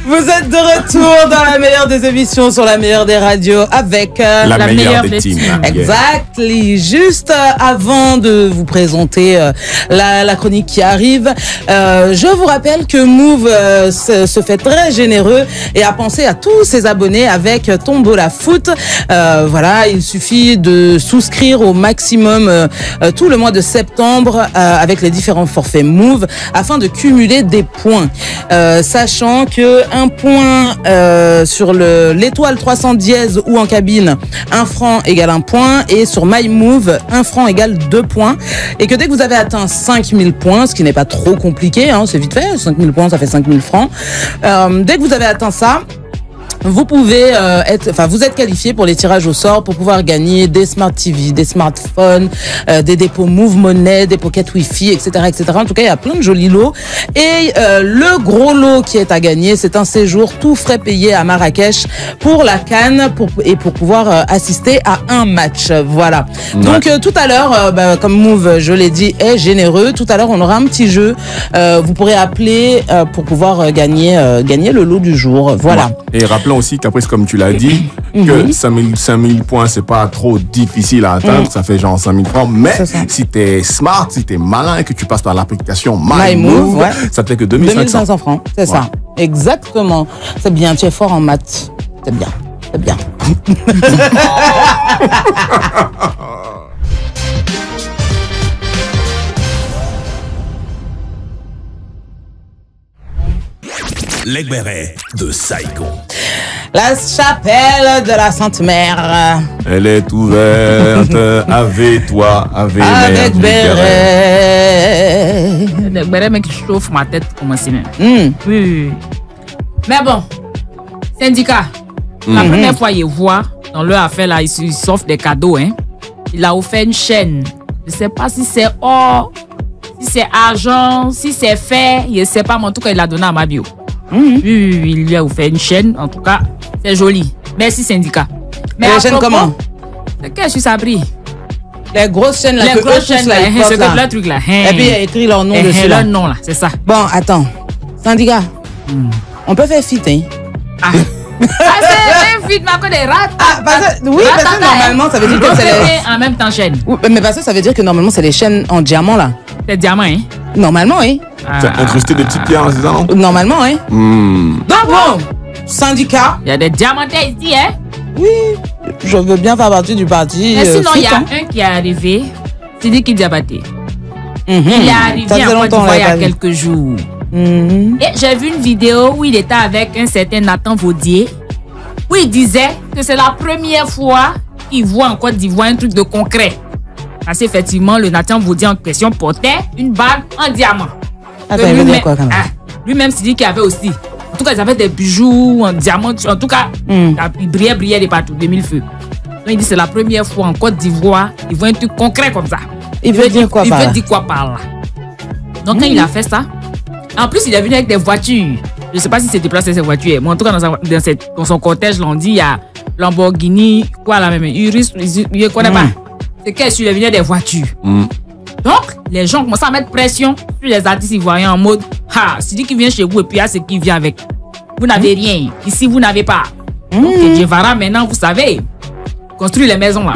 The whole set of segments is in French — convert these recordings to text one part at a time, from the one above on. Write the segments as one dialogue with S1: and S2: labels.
S1: Vous êtes de retour dans la meilleure des émissions sur la meilleure des radios avec
S2: la meilleure des teams.
S1: Exactly. Juste avant de vous présenter la chronique qui arrive, je vous rappelle que Move se fait très généreux et a pensé à tous ses abonnés avec Tombola Foot. Voilà, il suffit de souscrire au maximum tout le mois de septembre avec les différents forfaits Move afin de cumuler des points. Sachant que un point sur l'étoile 300 dièse ou en cabine, 1 franc égale 1 point, et sur MyMove, 1 franc égale 2 points. Et que dès que vous avez atteint 5000 points, ce qui n'est pas trop compliqué, hein, c'est vite fait, 5000 points, ça fait 5000 francs. Dès que vous avez atteint ça, vous pouvez vous êtes qualifié pour les tirages au sort pour pouvoir gagner des smart TV, des smartphones, des dépôts Move Money, des pockets Wi-Fi, etc., etc. En tout cas, il y a plein de jolis lots. Et le gros lot qui est à gagner, c'est un séjour tout frais payé à Marrakech pour la CAN pour pouvoir assister à un match. Voilà. Ouais. Donc tout à l'heure, comme Move, je l'ai dit, est généreux. Tout à l'heure, on aura un petit jeu. Vous pourrez appeler pour pouvoir gagner le lot du jour. Voilà.
S2: Ouais. Et rappelons aussi qu'après, comme tu l'as dit, que 5000 points, c'est pas trop difficile à atteindre. Ça fait genre 5000 francs. Mais si t'es smart, si t'es malin et que tu passes par l'application MyMove, ça te fait que 2500
S1: francs. C'est ça. Exactement. C'est bien. Tu es fort en maths. C'est bien. C'est bien.
S3: Les bérets de Saigon.
S1: La chapelle de la Sainte Mère.
S2: Elle est ouverte avec toi, avec
S1: béret.
S4: Le béret, mec, qui chauffe ma tête pour commencer même. Oui. Mais bon, syndicat, la première fois il voit dans leur affaire là, il s'offre des cadeaux, hein. Il a offert une chaîne. Je sais pas si c'est or, si c'est argent, si c'est fer, je sais pas, mais en tout cas, il a donné à ma bio. Oui, il lui a offert une chaîne. En tout cas, c'est joli. Merci, syndicat.
S1: Mais la chaîne comment?
S4: Qu'est-ce que ça a pris?
S1: Les grosses chaînes là.
S4: Les grosses chaînes là. C'est comme le truc là.
S1: Et puis il y a écrit leur nom dessus.
S4: Leur nom là, c'est ça.
S1: Bon, attends. Syndicat, on peut faire fit, hein?
S4: Ah. C'est fit, ma des rats.
S1: Ah, parce que normalement, ça veut dire que c'est les...
S4: en même temps chaîne.
S1: Mais parce que ça veut dire que normalement, c'est les chaînes en diamant là.
S4: C'est diamant, hein?
S1: Normalement, oui.
S2: C'est incrusté des petites pierres, c'est ça, non?
S1: Normalement, oui. Donc bon, syndicat.
S4: Il y a des diamants ici, hein?
S1: Oui, je veux bien faire partie du parti.
S4: Mais sinon, il y a un qui est arrivé, c'est dit qu'il Diabaté. Il est arrivé en Côte d'Ivoire il y a quelques jours. Et j'ai vu une vidéo où il était avec un certain Nathan Vaudier, où il disait que c'est la première fois qu'il voit en Côte d'Ivoire un truc de concret. Parce qu'effectivement, le Nathan Vaudier en question portait une bague en diamant.
S1: Attends, il veut dire quoi quand même?
S4: Lui-même s'est dit qu'il y avait aussi. En tout cas, ils avaient des bijoux en diamant. En tout cas, il brillait de partout, de mille feux. Donc il dit c'est la première fois en Côte d'Ivoire, il voit un truc concret comme ça.
S1: Il veut dire quoi par là?
S4: Il veut dire quoi par là? Donc quand il a fait ça, en plus il est venu avec des voitures. Je ne sais pas si c'est déplacé ces voitures, mais en tout cas dans son cortège, là, on dit il y a Lamborghini, quoi là même, Urus, il ne connaît pas. C'est qu'il est venu des voitures. Donc, les gens commencent à mettre pression sur les artistes ivoiriens en mode c'est dit qu'il vient chez vous et puis c'est qui vient avec. Vous n'avez rien. Ici, vous n'avez pas. Donc, Guevara, maintenant, vous savez, construit les maisons là.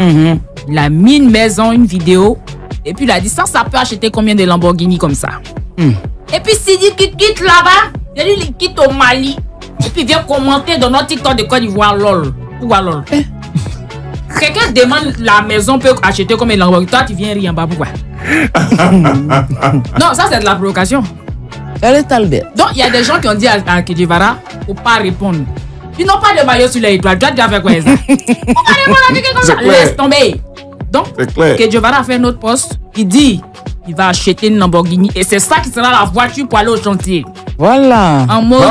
S4: Il a mis une maison, une vidéo, et puis il a dit ça peut acheter combien de Lamborghini comme ça. Et puis, s'il dit qu'il quitte là-bas, il quitte au Mali, et puis il vient commenter dans notre TikTok de Côte d'Ivoire, lol. Pourquoi lol? Quelqu'un demande la maison peut acheter comme un Lamborghini. Toi, tu viens rire en bas. Pourquoi? Non, ça, c'est de la provocation. Donc, il y a des gens qui ont dit à Kedjivara pour ne pas répondre. Ils n'ont pas de maillot sur les étoiles. Tu as déjà fait quoi ça? Pourquoi répondre à quelqu'un comme ça? Laisse tomber. Donc, Kedjivara a fait un autre poste. Il dit il va acheter une Lamborghini. Et c'est ça qui sera la voiture pour aller au chantier.
S1: Voilà.
S4: En mode,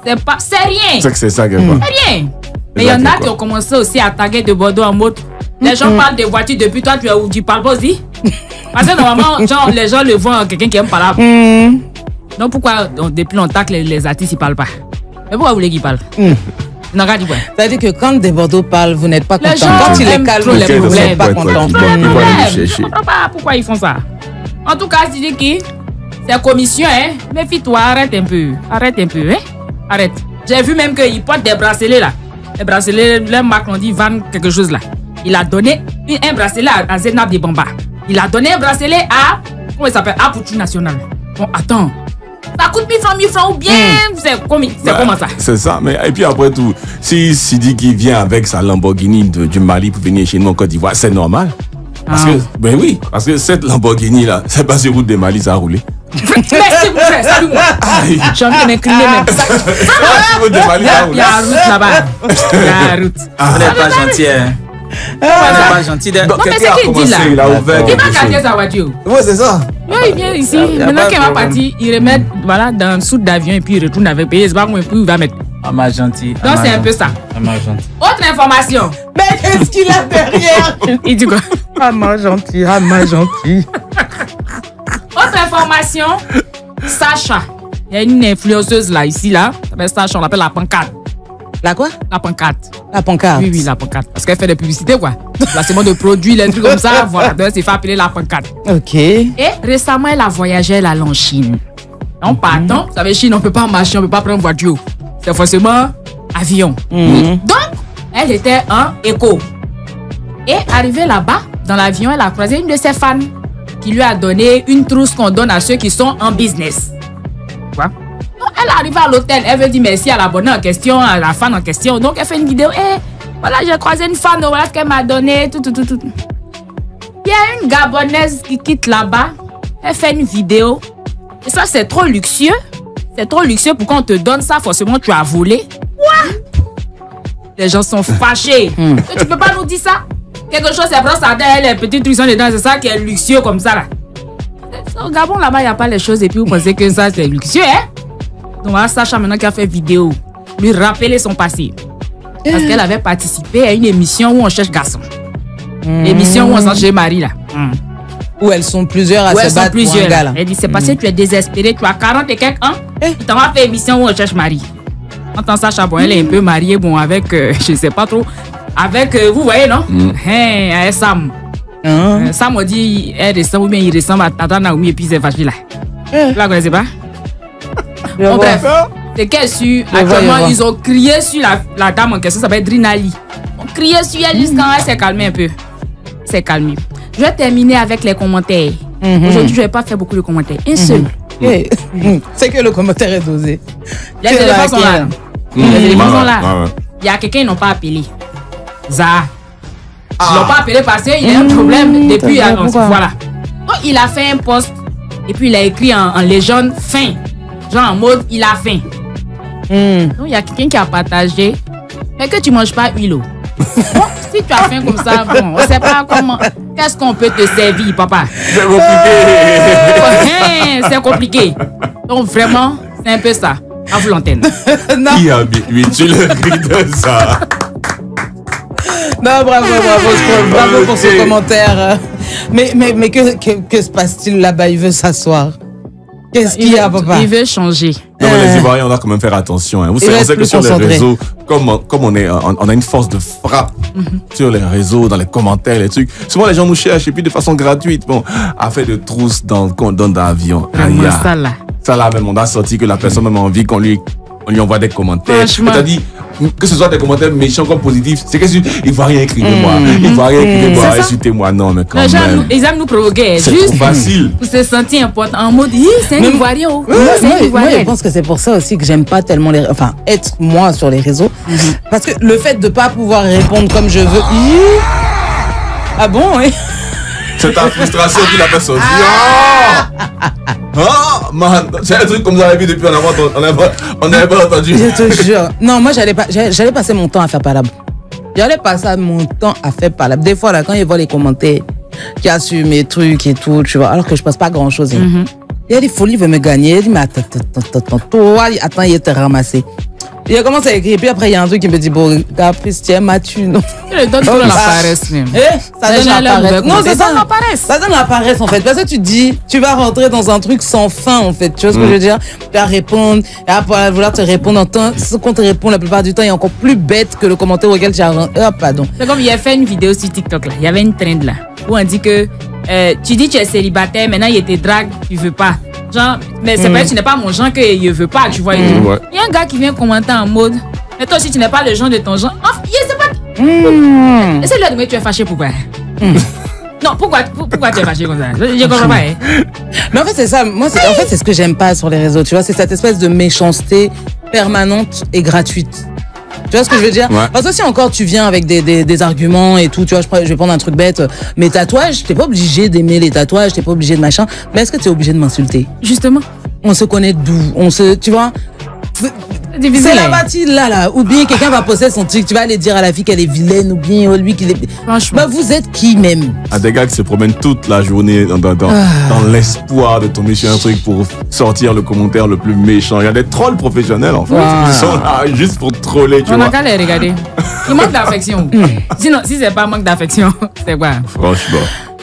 S4: c'est rien.
S2: C'est que c'est ça,
S4: c'est rien. Mais il y en a qui ont commencé aussi à taguer de Bordeaux en mode les gens parlent de voitures depuis toi, tu parles pas aussi. Parce que normalement, genre, les gens le voient quelqu'un qui aime pas là. Donc pourquoi depuis longtemps que les artistes ils parlent pas? Mais pourquoi vous voulez qu'ils parlent? Non, regarde,
S1: ça veut dire que quand des Bordeaux parlent, vous n'êtes pas content.
S4: Quand
S1: il est calme, vous n'êtes pas content.
S4: Je comprends pas pourquoi ils font ça. En tout cas, je dis que c'est commission, hein. Méfie-toi, arrête un peu, hein. Arrête. J'ai vu même qu'il porte des bracelets là. Les bracelets, le Macron dit vendent quelque chose là. Il a donné un bracelet à Zenab de Bamba. Il a donné un bracelet à, comment il s'appelle, à Poutou National. Bon, attends. Ça coûte 1000 francs ou bien c'est comment ça?
S2: C'est ça, mais et puis après tout, si Sidiki vient avec sa Lamborghini du Mali pour venir chez nous en Côte d'Ivoire, c'est normal. Parce que, ben oui, parce que cette Lamborghini là, c'est pas sur route de Mali, ça a roulé.
S4: Merci mon frère, salut-moi. J'ai envie de m'incliner même. Il y a la route là-bas. Il y a la route.
S5: On n'est pas gentil, hein. On n'est pas gentil.
S4: Non, mais c'est qu'il dit là.
S2: Il a ouvert.
S4: Il va garder sa voiture.
S5: Oui, c'est ça.
S4: Oui, il vient ici. Maintenant qu'il va partir, il remet voilà, dans le soute d'avion et puis il retourne avec payé. C'est pas combien il va mettre.
S5: Ah, ma gentil.
S4: Donc c'est un peu ça.
S5: Ah, ma gentil.
S4: Autre information.
S1: Mais qu'est-ce qu'il a derrière?
S4: Il dit quoi?
S1: Ah, ma gentille, ah, ma gentille.
S4: Autre information. Sacha. Il y a une influenceuse là, ici, là. Ça s'appelle Sacha, on l'appelle la pancarte.
S1: La quoi?
S4: La pancarte.
S1: La pancarte.
S4: Oui, la pancarte. Parce qu'elle fait des publicités, quoi. Placement de produits, les trucs comme ça. Voilà. Donc, c'est fait appeler la pancarte.
S1: Ok.
S4: Et récemment, elle a voyagé, elle allait en Chine. En partant, vous savez, Chine, on ne peut pas marcher, on ne peut pas prendre voiture. C'est forcément avion. Donc, elle était en éco. Et arrivée là-bas, dans l'avion, elle a croisé une de ses fans qui lui a donné une trousse qu'on donne à ceux qui sont en business. Quoi? Donc, elle est arrivée à l'hôtel, elle veut dire merci à l'abonné en question, à la fan en question. Donc, elle fait une vidéo. Voilà, j'ai croisé une fan, voilà ce qu'elle m'a donné, tout. Il y a une Gabonaise qui quitte là-bas, elle fait une vidéo. Et ça, c'est trop luxueux. C'est trop luxueux pour qu'on te donne ça, forcément, tu as volé. Quoi? Les gens sont fâchés. Tu peux pas nous dire ça? Quelque chose, c'est brosse à dents, les petits trucs sont dedans, c'est ça qui est luxueux comme ça, là. Au Gabon, là-bas, il n'y a pas les choses et puis vous pensez que ça, c'est luxueux, hein? Donc, voilà, Sacha, maintenant, qui a fait vidéo, lui rappeler son passé. Parce qu'elle avait participé à une émission où on cherche garçon. L'émission où on cherche Marie, là.
S1: Où elles sont plusieurs à se battre pour un gars, là.
S4: Elle dit, c'est parce que tu es désespéré, tu as 40 et quelques ans, tu t'en vas faire émission où on cherche Marie. Quand Sacha, bon, elle est un peu mariée, bon, avec, je sais pas trop, avec, vous voyez, non? Avec Sam. Sam m'a dit, elle ressemble ou bien il ressemble à Tata Naomi et puis c'est facile là. Vous la connaissez pas? Bon, bref, c'est qu'elle su, actuellement, ils ont crié sur la dame en question, ça s'appelle Drinali. On criait sur elle jusqu'à elle s'est calmée un peu. C'est calmé. Je vais terminer avec les commentaires. Aujourd'hui, je vais pas faire beaucoup de commentaires. Un seul.
S1: C'est que le commentaire est dosé.
S4: Les éléphants sont là. Les éléphants sont là. Il y a quelqu'un, ils n'ont pas appelé. Zaha. Ils l'ont pas appelé parce qu'il y a un problème depuis. Voilà. Donc, il a fait un post et puis il a écrit en légende faim. Genre en mode il a faim. Donc, il y a quelqu'un qui a partagé. Mais que tu manges pas huile. Bon, si tu as faim comme ça, bon, on sait pas comment. Qu'est-ce qu'on peut te servir, papa?
S2: C'est compliqué.
S4: C'est compliqué. Donc, vraiment, c'est un peu ça. À vous l'antenne.
S2: Qui a habitué le cri de ça?
S1: Non, bravo pour ce commentaire. Mais que se passe-t-il là-bas? Il veut s'asseoir. Qu'est-ce qu'il y a, papa?
S4: Il veut changer.
S2: Non, mais les Ivoiriens, on doit quand même faire attention. Hein. Vous savez, on sait que sur les réseaux, comme on a une force de frappe sur les réseaux, dans les commentaires, les trucs. Souvent, les gens nous cherchent et puis de façon gratuite. Bon, affaire de trousse qu'on donne dans l'avion. Ça là même, on a sorti que la personne même a envie qu'on lui envoie des commentaires. C'est-à-dire, que ce soit des commentaires méchants comme positifs, c'est qu'il va rien écrivez-moi. Il va rien écrivez-moi, insultez-moi. Non, mais quand même.
S4: Ils aiment nous provoquer.
S2: C'est trop facile.
S4: Pour se sentir important. En mode, c'est un Ivoirien.
S1: Moi, je pense que c'est pour ça aussi que j'aime pas tellement être moi sur les réseaux. Parce que le fait de pas pouvoir répondre comme je veux. Ah bon, oui.
S2: C'est ta frustration qui l'a fait sortir. Man, c'est un truc comme vous avez vu depuis, on n'avait pas entendu.
S1: Je te jure. Non, moi, j'allais passer mon temps à faire palabre. J'allais passer mon temps à faire palabre. Des fois, là, quand ils voient les commentaires, qu'il y a sur mes trucs et tout, tu vois, alors que je passe pas grand-chose. Il y a des folies, il veut me gagner. Il dit, mais attends, toi, attends, il te ramasser. Il a commencé à écrire, puis après, il y a un truc qui me dit, bon, Caprice, tu es mature, non?
S4: Le donne toujours la paresse, même.
S1: Ça donne la paresse. Non, c'est ça.
S4: La paresse.
S1: Ça donne la paresse, en fait. Parce que tu te dis, tu vas rentrer dans un truc sans fin, en fait. Tu vois ce que je veux dire? Tu vas répondre, et après, vouloir te répondre en temps. Ce qu'on te répond la plupart du temps est encore plus bête que le commentaire auquel tu as. Oh, pardon.
S4: C'est comme il a fait une vidéo sur TikTok, là. Il y avait une trend, là, où on dit que tu dis que tu es célibataire, maintenant il te drague, tu veux pas. Genre, mais c'est pas que tu n'es pas mon genre qu'il ne veut pas, tu vois. Il y a un gars qui vient commenter en mode, mais toi aussi tu n'es pas le genre de ton genre. Enfin, je sais pas. C'est là que tu es fâché, pourquoi? Non, pourquoi tu es fâché comme ça? Je comprends pas. Hein.
S1: Mais en fait, c'est ça. Moi, en fait, c'est ce que j'aime pas sur les réseaux, tu vois. C'est cette espèce de méchanceté permanente et gratuite. Tu vois ce que je veux dire? Parce que si encore tu viens avec des arguments et tout, tu vois, je vais prendre un truc bête, mes tatouages, t'es pas obligé d'aimer les tatouages, t'es pas obligé de machin, mais est-ce que t'es obligé de m'insulter?
S4: Justement.
S1: On se connaît d'où? Tu vois? C'est la bâtie là, ou bien quelqu'un va poster son truc, tu vas aller dire à la fille qu'elle est vilaine, ou bien lui qu'il est.
S4: Franchement.
S1: Bah, vous êtes qui même?
S2: À des gars qui se promènent toute la journée dans l'espoir de tomber sur un truc pour sortir le commentaire le plus méchant. Il y a des trolls professionnels en fait. Ils sont là juste pour troller, tu vois.
S4: On a qu'à les regarder. Il manque d'affection. Sinon, si c'est pas manque d'affection, c'est quoi?
S2: Franchement.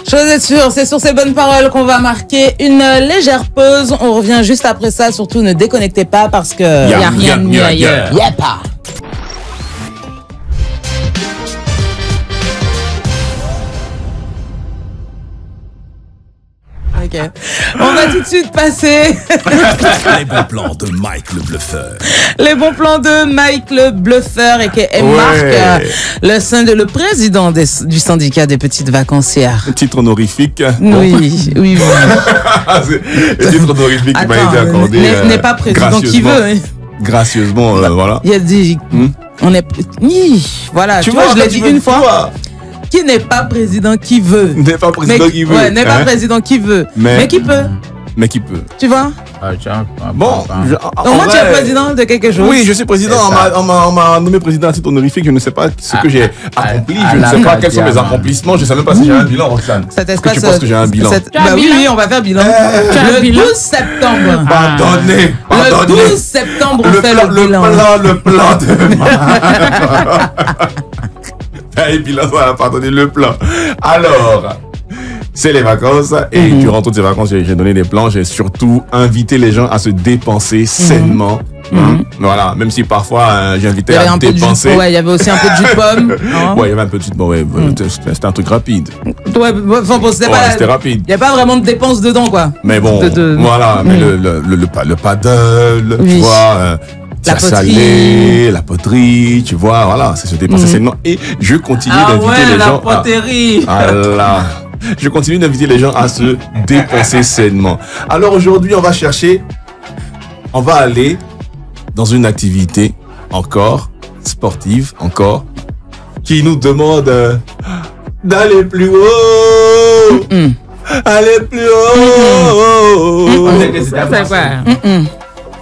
S1: Chose est sûre, c'est sur ces bonnes paroles qu'on va marquer une légère pause. On revient juste après ça. Surtout, ne déconnectez pas parce que
S4: y a rien de mieux ailleurs.
S1: Y a pas. Ok. On va tout de suite passer.
S3: Les bons plans de Mike le Bluffeur.
S1: Les bons plans de Mike le Bluffeur et qui est Marc, le président du syndicat des petites vacancières.
S2: Un titre honorifique.
S1: Oui.
S2: Le titre honorifique qui m'a été accordé.
S1: N'est pas président qui veut. Hein.
S2: Gracieusement, voilà.
S1: Il a dit, on est. Voilà, tu vois, je l'ai dit une fois. Qui n'est pas président qui veut.
S2: N'est pas président qui veut.
S1: Ouais, n'est pas président qui veut. Mais qui peut.
S2: Mais qui peut.
S1: Tu vois?
S2: Bon.
S1: Donc moi, tu es président de quelque chose?
S2: Oui, je suis président. On m'a nommé président à titre honorifique. Je ne sais pas ce que j'ai accompli. Je ne sais pas quels sont mes accomplissements. Je ne sais même pas si j'ai un bilan, Roxane. Est-ce que tu penses que j'ai un bilan?
S1: Oui, on va faire bilan. Le 12 septembre.
S2: Pardonnez.
S1: Le 12 septembre, on fait le bilan.
S2: Le plan de... Et puis là, ça va pardonner le plan. Alors, c'est les vacances. Et durant toutes ces vacances, j'ai donné des plans. J'ai surtout invité les gens à se dépenser sainement. Voilà, même si parfois j'ai invité à dépenser.
S1: Ouais, il y avait aussi un peu de jus de pomme.
S2: Ouais, il y avait un peu de jus de pomme. Ouais, c'était un truc rapide.
S1: Ouais, c'était
S2: rapide.
S1: Il n'y a pas vraiment de dépenses dedans, quoi.
S2: Mais bon, voilà. Mais le paddle, tu vois. La poterie, la poterie, tu vois, voilà, c'est se dépenser sainement. Et je continue d'inviter les gens.
S1: La poterie.
S2: Je continue d'inviter les gens à se dépenser sainement. Alors aujourd'hui, on va aller dans une activité encore sportive, qui nous demande d'aller plus haut. Aller plus haut.
S5: C'est quoi?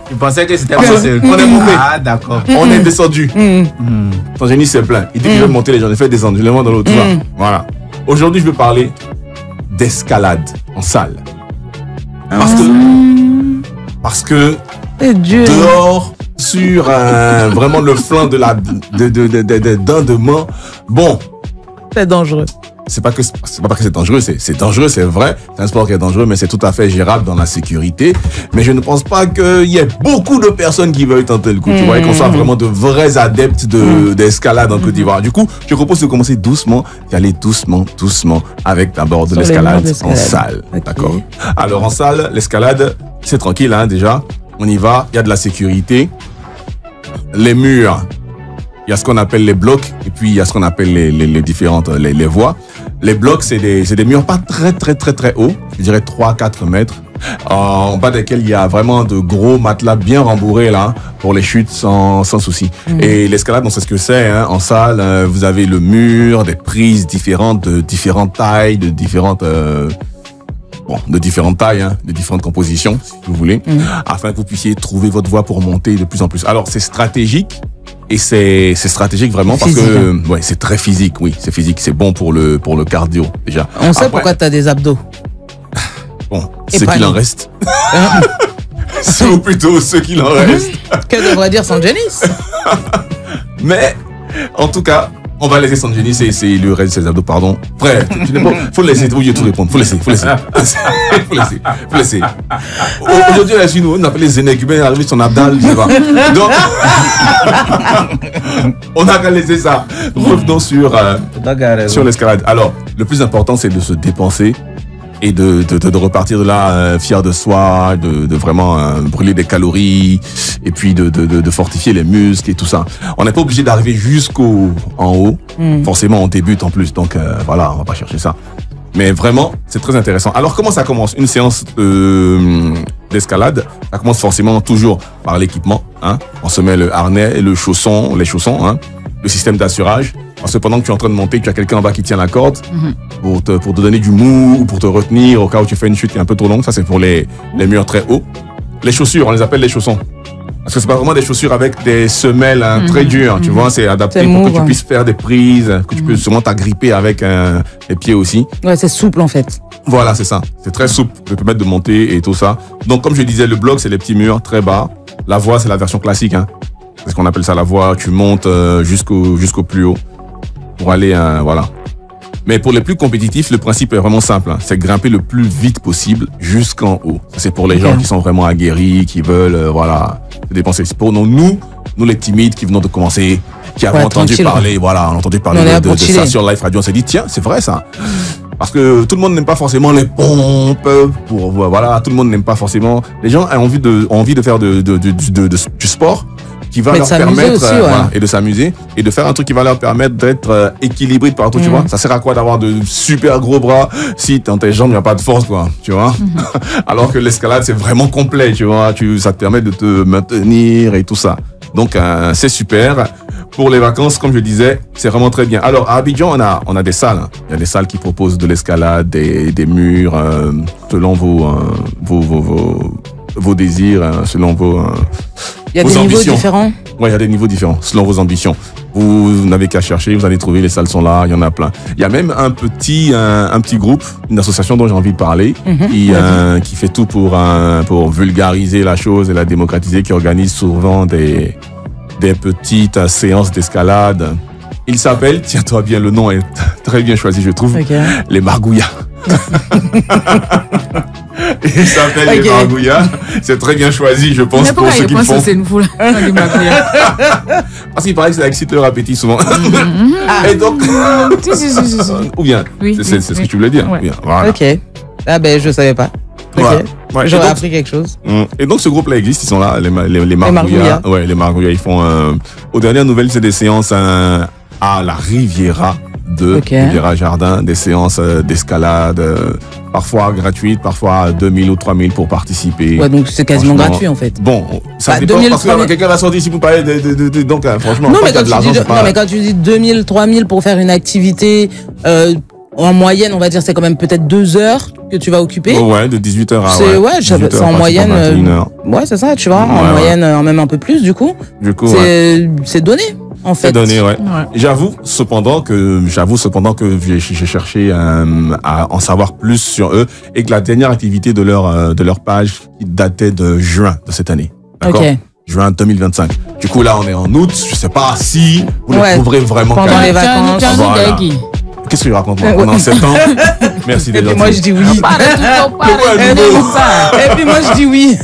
S5: Tu pensais que c'était
S2: facile. On est monté.
S5: Ah, d'accord.
S2: On est descendu. Ton génie s'est plaint. Il dit que je vais monter les gens. Je vais descendre. Je les monte dans l'autre. Voilà. Aujourd'hui, je veux parler d'escalade en salle. Parce que dehors, sur vraiment le flanc d'un de main, bon.
S1: C'est dangereux.
S2: C'est pas que c'est dangereux, c'est dangereux, c'est vrai. C'est un sport qui est dangereux, mais c'est tout à fait gérable dans la sécurité. Mais je ne pense pas qu'il y ait beaucoup de personnes qui veulent tenter le coup. Tu vois, et qu'on soit vraiment de vrais adeptes d'escalade en Côte d'Ivoire. Du coup, je propose de commencer doucement, d'y aller doucement, avec d'abord de l'escalade en salle. Okay. D'accord? Alors, en salle, l'escalade, c'est tranquille, hein, déjà. On y va, il y a de la sécurité. Les murs, il y a ce qu'on appelle les blocs, et puis il y a ce qu'on appelle les différentes les voies. Les blocs, c'est des murs pas très hauts, je dirais 3-4 mètres, en bas desquels il y a vraiment de gros matelas bien rembourrés là, pour les chutes sans souci. Et l'escalade, on sait ce que c'est, hein. En salle, vous avez le mur, des prises différentes, de différentes tailles, de différentes tailles, hein, de différentes compositions, si vous voulez, afin que vous puissiez trouver votre voie pour monter de plus en plus. Alors, c'est stratégique. Et c'est stratégique vraiment parce que ouais, c'est très physique, oui, c'est physique, c'est bon pour le cardio déjà.
S1: On sait pourquoi tu as des abdos.
S2: Bon, ce qu'il en reste. Ou plutôt ceux qu'il en reste.
S1: Que devrait dire Sangenis?
S2: Mais, en tout cas, on va laisser Sangenis c'est le reste de ses abdos, pardon. Frère, tu n'es pas, faut laisser, faut tout répondre. Faut laisser. Aujourd'hui, la Chine, on appelle les Zénèguben, arrivé son abdal, je sais pas. Donc, on a qu'à laisser ça. Revenons sur l'escalade. Alors, le plus important, c'est de se dépenser et de repartir de là fier de soi, de vraiment brûler des calories et puis de fortifier les muscles et tout ça. On n'est pas obligé d'arriver jusqu'en haut. Forcément, on débute en plus, donc voilà, on va pas chercher ça. Mais vraiment, c'est très intéressant. Alors, comment ça commence? Une séance d'escalade, ça commence forcément toujours par l'équipement. Hein. On se met le harnais, les chaussons, hein, le système d'assurage. Parce que pendant que tu es en train de monter, tu as quelqu'un en bas qui tient la corde pour te donner du mou ou pour te retenir au cas où tu fais une chute qui est un peu trop longue. Ça, c'est pour les murs très hauts. Les chaussures, on les appelle les chaussons. Parce que c'est pas vraiment des chaussures avec des semelles très dures, tu vois. C'est adapté pour que tu puisses faire des prises, que tu puisses seulement t'agripper avec les pieds aussi.
S1: Ouais, c'est souple en fait.
S2: Voilà, c'est ça. C'est très souple. Ça peut permettre de monter et tout ça. Donc, comme je disais, le bloc, c'est les petits murs très bas. La voie, c'est la version classique. Hein. C'est ce qu'on appelle ça la voie. Tu montes jusqu'au plus haut. Pour aller, voilà. Mais pour les plus compétitifs, le principe est vraiment simple. Hein. C'est grimper le plus vite possible jusqu'en haut. C'est pour les gens qui sont vraiment aguerris, qui veulent, voilà, se dépenser. C'est pour nous les timides qui venons de commencer, qui avons entendu parler, voilà, on a entendu parler de ça sur Life Radio. On s'est dit, tiens, c'est vrai ça. Parce que tout le monde n'aime pas forcément les pompes. Voilà, tout le monde n'aime pas forcément. Les gens ont envie de faire du sport. Qui va leur permettre aussi, voilà, et de s'amuser et de faire un truc qui va leur permettre d'être équilibré partout, tu vois. Ça sert à quoi d'avoir de super gros bras si dans tes jambes il n'y a pas de force, quoi, tu vois. Alors que l'escalade c'est vraiment complet, tu vois. Ça te permet de te maintenir et tout ça. Donc c'est super. Pour les vacances, comme je disais, c'est vraiment très bien. Alors à Abidjan, on a des salles. Hein. Il y a des salles qui proposent de l'escalade, des murs selon vos désirs, selon vos
S1: il y a des niveaux différents.
S2: Oui, il y a des niveaux différents, selon vos ambitions. Vous n'avez qu'à chercher, vous allez trouver, les salles sont là, il y en a plein. Il y a même un petit groupe, une association dont j'ai envie de parler, qui fait tout pour vulgariser la chose et la démocratiser, qui organise souvent des petites séances d'escalade. Il s'appelle, tiens-toi bien, le nom est très bien choisi, je trouve, les Margouillas. Il s'appelle les Margouillas. C'est très bien choisi, je pense, pour ceux qui le font.
S4: C'est une foule.
S2: Parce qu'il paraît que ça excite leur appétit souvent. Et donc, ou bien, c'est ce que tu voulais dire. Bien, voilà.
S1: Ok. Ah ben, je savais pas. Okay. Ouais, j'aurais appris quelque chose.
S2: Et donc ce groupe-là existe, ils sont là, les Margouillas. Ouais, les Margouillas, ils font. Aux dernières nouvelles, c'est des séances à la Riviera Riviera Jardin, des séances d'escalade, parfois gratuites, parfois 2000 ou 3000 pour participer.
S1: Ouais, donc c'est quasiment gratuit en fait.
S2: Bon, ça dépend, 2000, parce que quelqu'un va sortir ici pour parler donc franchement,
S1: non, mais quand tu dis 2000, 3000 pour faire une activité en moyenne, on va dire, c'est quand même peut-être 2 heures que tu vas occuper.
S2: Ouais, de 18h à
S1: c'est en moyenne. Ouais, c'est ça, tu vois, en moyenne, même un peu plus du coup. C'est donné. En fait.
S2: C'est donné, ouais. J'avoue cependant que j'ai cherché à en savoir plus sur eux et que la dernière activité de leur page datait de juin de cette année. D'accord. Juin 2025. Du coup là on est en août. Je sais pas si vous le trouverez vraiment
S1: pendant les vacances.
S2: Voilà. Qu'est-ce que je raconte moi? On est en septembre. Merci d'être gentil.
S1: Moi je dis oui. Et puis moi je dis oui.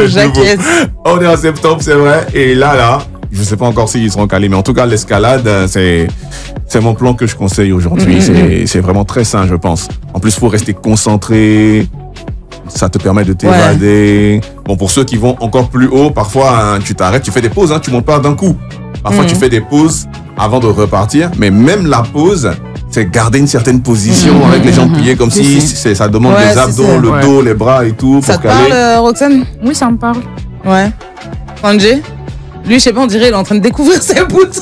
S2: J'inquiète. On est en septembre, c'est vrai. Et là. Je sais pas encore s'ils seront calés, mais en tout cas, l'escalade, c'est mon plan que je conseille aujourd'hui. C'est vraiment très sain, je pense. En plus, faut rester concentré. Ça te permet de t'évader. Bon, pour ceux qui vont encore plus haut, parfois, tu t'arrêtes, tu fais des pauses, tu montes pas d'un coup. Parfois, tu fais des pauses avant de repartir. Mais même la pause, c'est garder une certaine position avec les jambes pliées comme si ça demande les abdos, le dos, les bras et tout.
S1: Ça te parle, Roxane?
S4: Oui, ça me parle.
S1: Ouais. Sanjay? Lui, je sais pas, on dirait il est en train de découvrir ses boutons.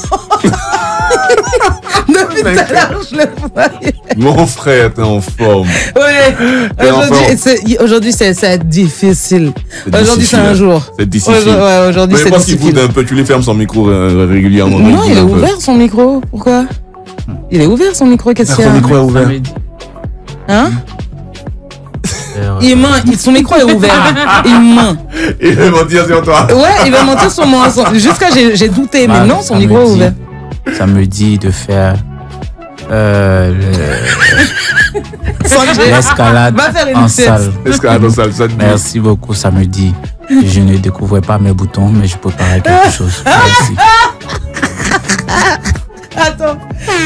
S1: Depuis tout à l'heure, je le voyais.
S2: Mon frère, t'es en forme.
S1: Ouais. Aujourd'hui, c'est difficile. Aujourd'hui, c'est un jour.
S2: C'est difficile.
S1: Aujourd'hui, c'est difficile.
S2: Parce qu'il boude un peu, tu lui fermes son micro régulièrement.
S1: Non, il est ouvert son micro. Pourquoi? Il est ouvert son micro, qu'est-ce qu'il y a?
S2: Son micro est ouvert.
S1: Hein? Il ment, son micro est ouvert. Il ment.
S2: Il veut mentir sur toi.
S1: Ouais, il va mentir sur moi. Jusqu'à j'ai douté, mais non, son micro est ouvert.
S5: Ça me dit de faire l'escalade en salle.
S2: L'escalade en salle, ça te dit.
S5: Merci beaucoup, ça me dit. Je ne découvrais pas mes boutons, mais je préparais quelque chose. Merci.
S1: Attends,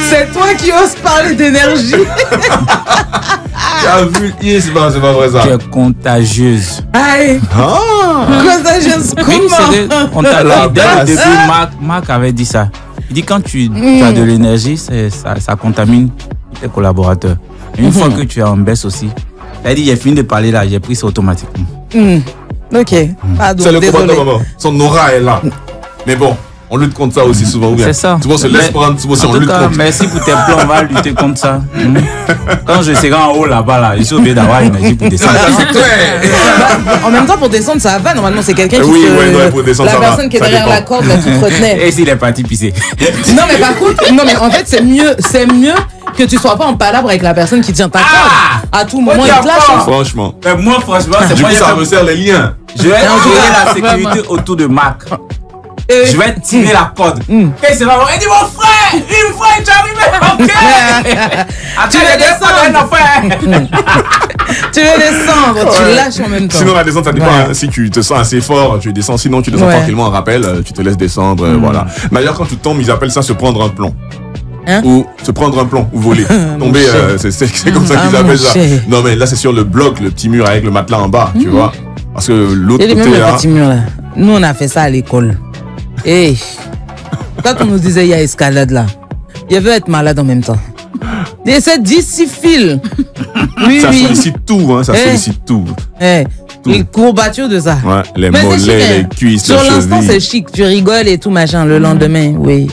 S1: c'est toi qui oses parler d'énergie.
S2: Tu as vu, c'est pas vrai ça.
S5: Tu es contagieuse.
S1: Aïe. Contagieuse, comment?
S5: On t'a dit dès le début, Marc avait dit ça. Il dit quand tu as de l'énergie, ça contamine tes collaborateurs. Et une fois que tu es en baisse aussi, il a dit j'ai fini de parler là, j'ai pris ça automatiquement.
S1: Ok. Pardon,
S2: c'est le comportement. Son aura est là. Mais bon, on lutte contre ça aussi souvent.
S5: C'est ça.
S2: Souvent, on se laisse prendre. Souvent, on lutte contre.
S5: Merci pour tes plans, on va lutter contre ça. Quand je serai en haut là-bas, là, je suis obligé d'avoir l'énergie pour descendre.
S1: En même temps, pour descendre, ça va. Normalement, c'est quelqu'un qui
S2: pour descendre,
S1: la personne qui est derrière la corde, là, qui te retenait.
S5: Et s'il est parti pisser?
S1: Non, mais par contre, en fait, c'est mieux que tu sois pas en palabre avec la personne qui tient ta corde. À tout moment, il te lâche.
S2: Franchement.
S5: Moi, franchement, c'est moi.
S2: Ça me sert les liens.
S5: Je vais tirer la sécurité autour de Marc. Je vais tirer la corde. Et c'est là, il dit mon frère, une fois tu es arrivé, ok.
S1: Tu veux descendre. Tu veux descendre, tu lâches en même temps.
S2: Sinon la descente ça dépend. Si tu te sens assez fort, tu descends. Sinon tu descends tranquillement en rappel, tu te laisses descendre. Voilà. D'ailleurs quand tu tombes, ils appellent ça se prendre un plomb. Ou se prendre un plomb ou voler. Tomber, c'est comme ça qu'ils appellent ça. Non mais là c'est sur le bloc, le petit mur avec le matelas en bas, tu vois. Parce que l'autre côté
S1: le petit mur là. Nous on a fait ça à l'école. Et quand on nous disait il y a escalade là, il veut être malade en même temps. Et c'est 10 fils. Oui,
S2: ça sollicite tout, hein, ça sollicite tout.
S1: Les courbatures de ça.
S2: Ouais, les mollets, les cuisses,
S1: sur l'instant c'est chic, tu rigoles et tout machin. Le lendemain, oui.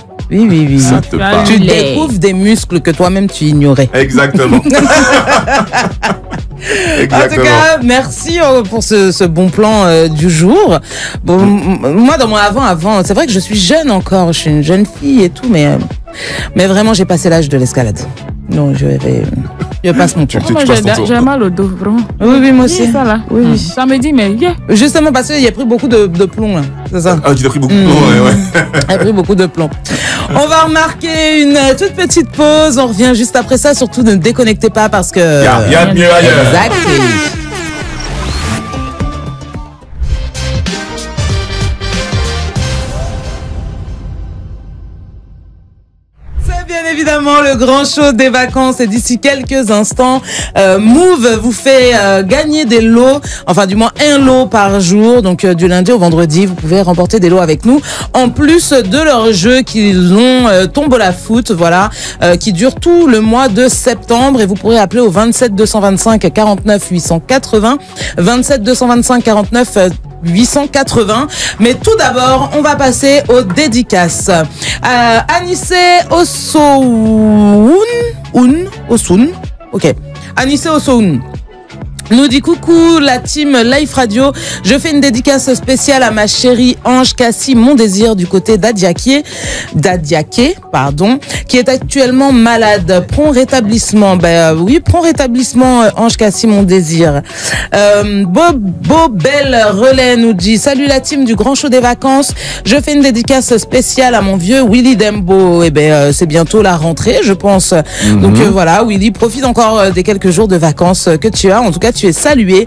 S2: Ça te parle.
S1: Tu découvres des muscles que toi-même tu ignorais.
S2: Exactement.
S1: En tout cas, merci pour ce bon plan du jour. Bon, moi, dans mon avant, c'est vrai que je suis jeune encore, je suis une jeune fille et tout, mais vraiment, j'ai passé l'âge de l'escalade. Non, je passe mon tour.
S4: Moi, j'ai mal au dos, vraiment.
S1: Oui, moi aussi.
S4: Ça, là. Oui. Ça me dit, mais
S1: justement, parce qu'il a pris beaucoup de plomb, là. C'est ça.
S2: Ah, tu as pris beaucoup de plomb, ouais.
S1: Il a pris beaucoup de plomb. On va remarquer une toute petite pause. On revient juste après ça. Surtout, ne déconnectez pas parce que...
S2: Il y a mieux ailleurs.
S1: Exactement. Évidemment, le grand show des vacances et d'ici quelques instants, Move vous fait gagner des lots, enfin du moins un lot par jour. Donc du lundi au vendredi, vous pouvez remporter des lots avec nous. En plus de leur jeu qu'ils ont Tombola Foot, voilà, qui dure tout le mois de septembre et vous pourrez appeler au 27 225 49 880, 27 225 49 880. Mais tout d'abord, on va passer aux dédicaces. Anissé Osoun. Ok. Anissé Osoun nous dit coucou la team Life Radio, je fais une dédicace spéciale à ma chérie Ange Cassie Mon Désir du côté d'Adiaké, qui est actuellement malade. Prompt rétablissement. Oui, prompt rétablissement Ange Cassie Mon Désir. Belle Relais nous dit salut la team du grand show des vacances, je fais une dédicace spéciale à mon vieux Willy Dembo. C'est bientôt la rentrée, je pense. Donc voilà, Willy, profite encore des quelques jours de vacances que tu as. En tout cas, tu es salué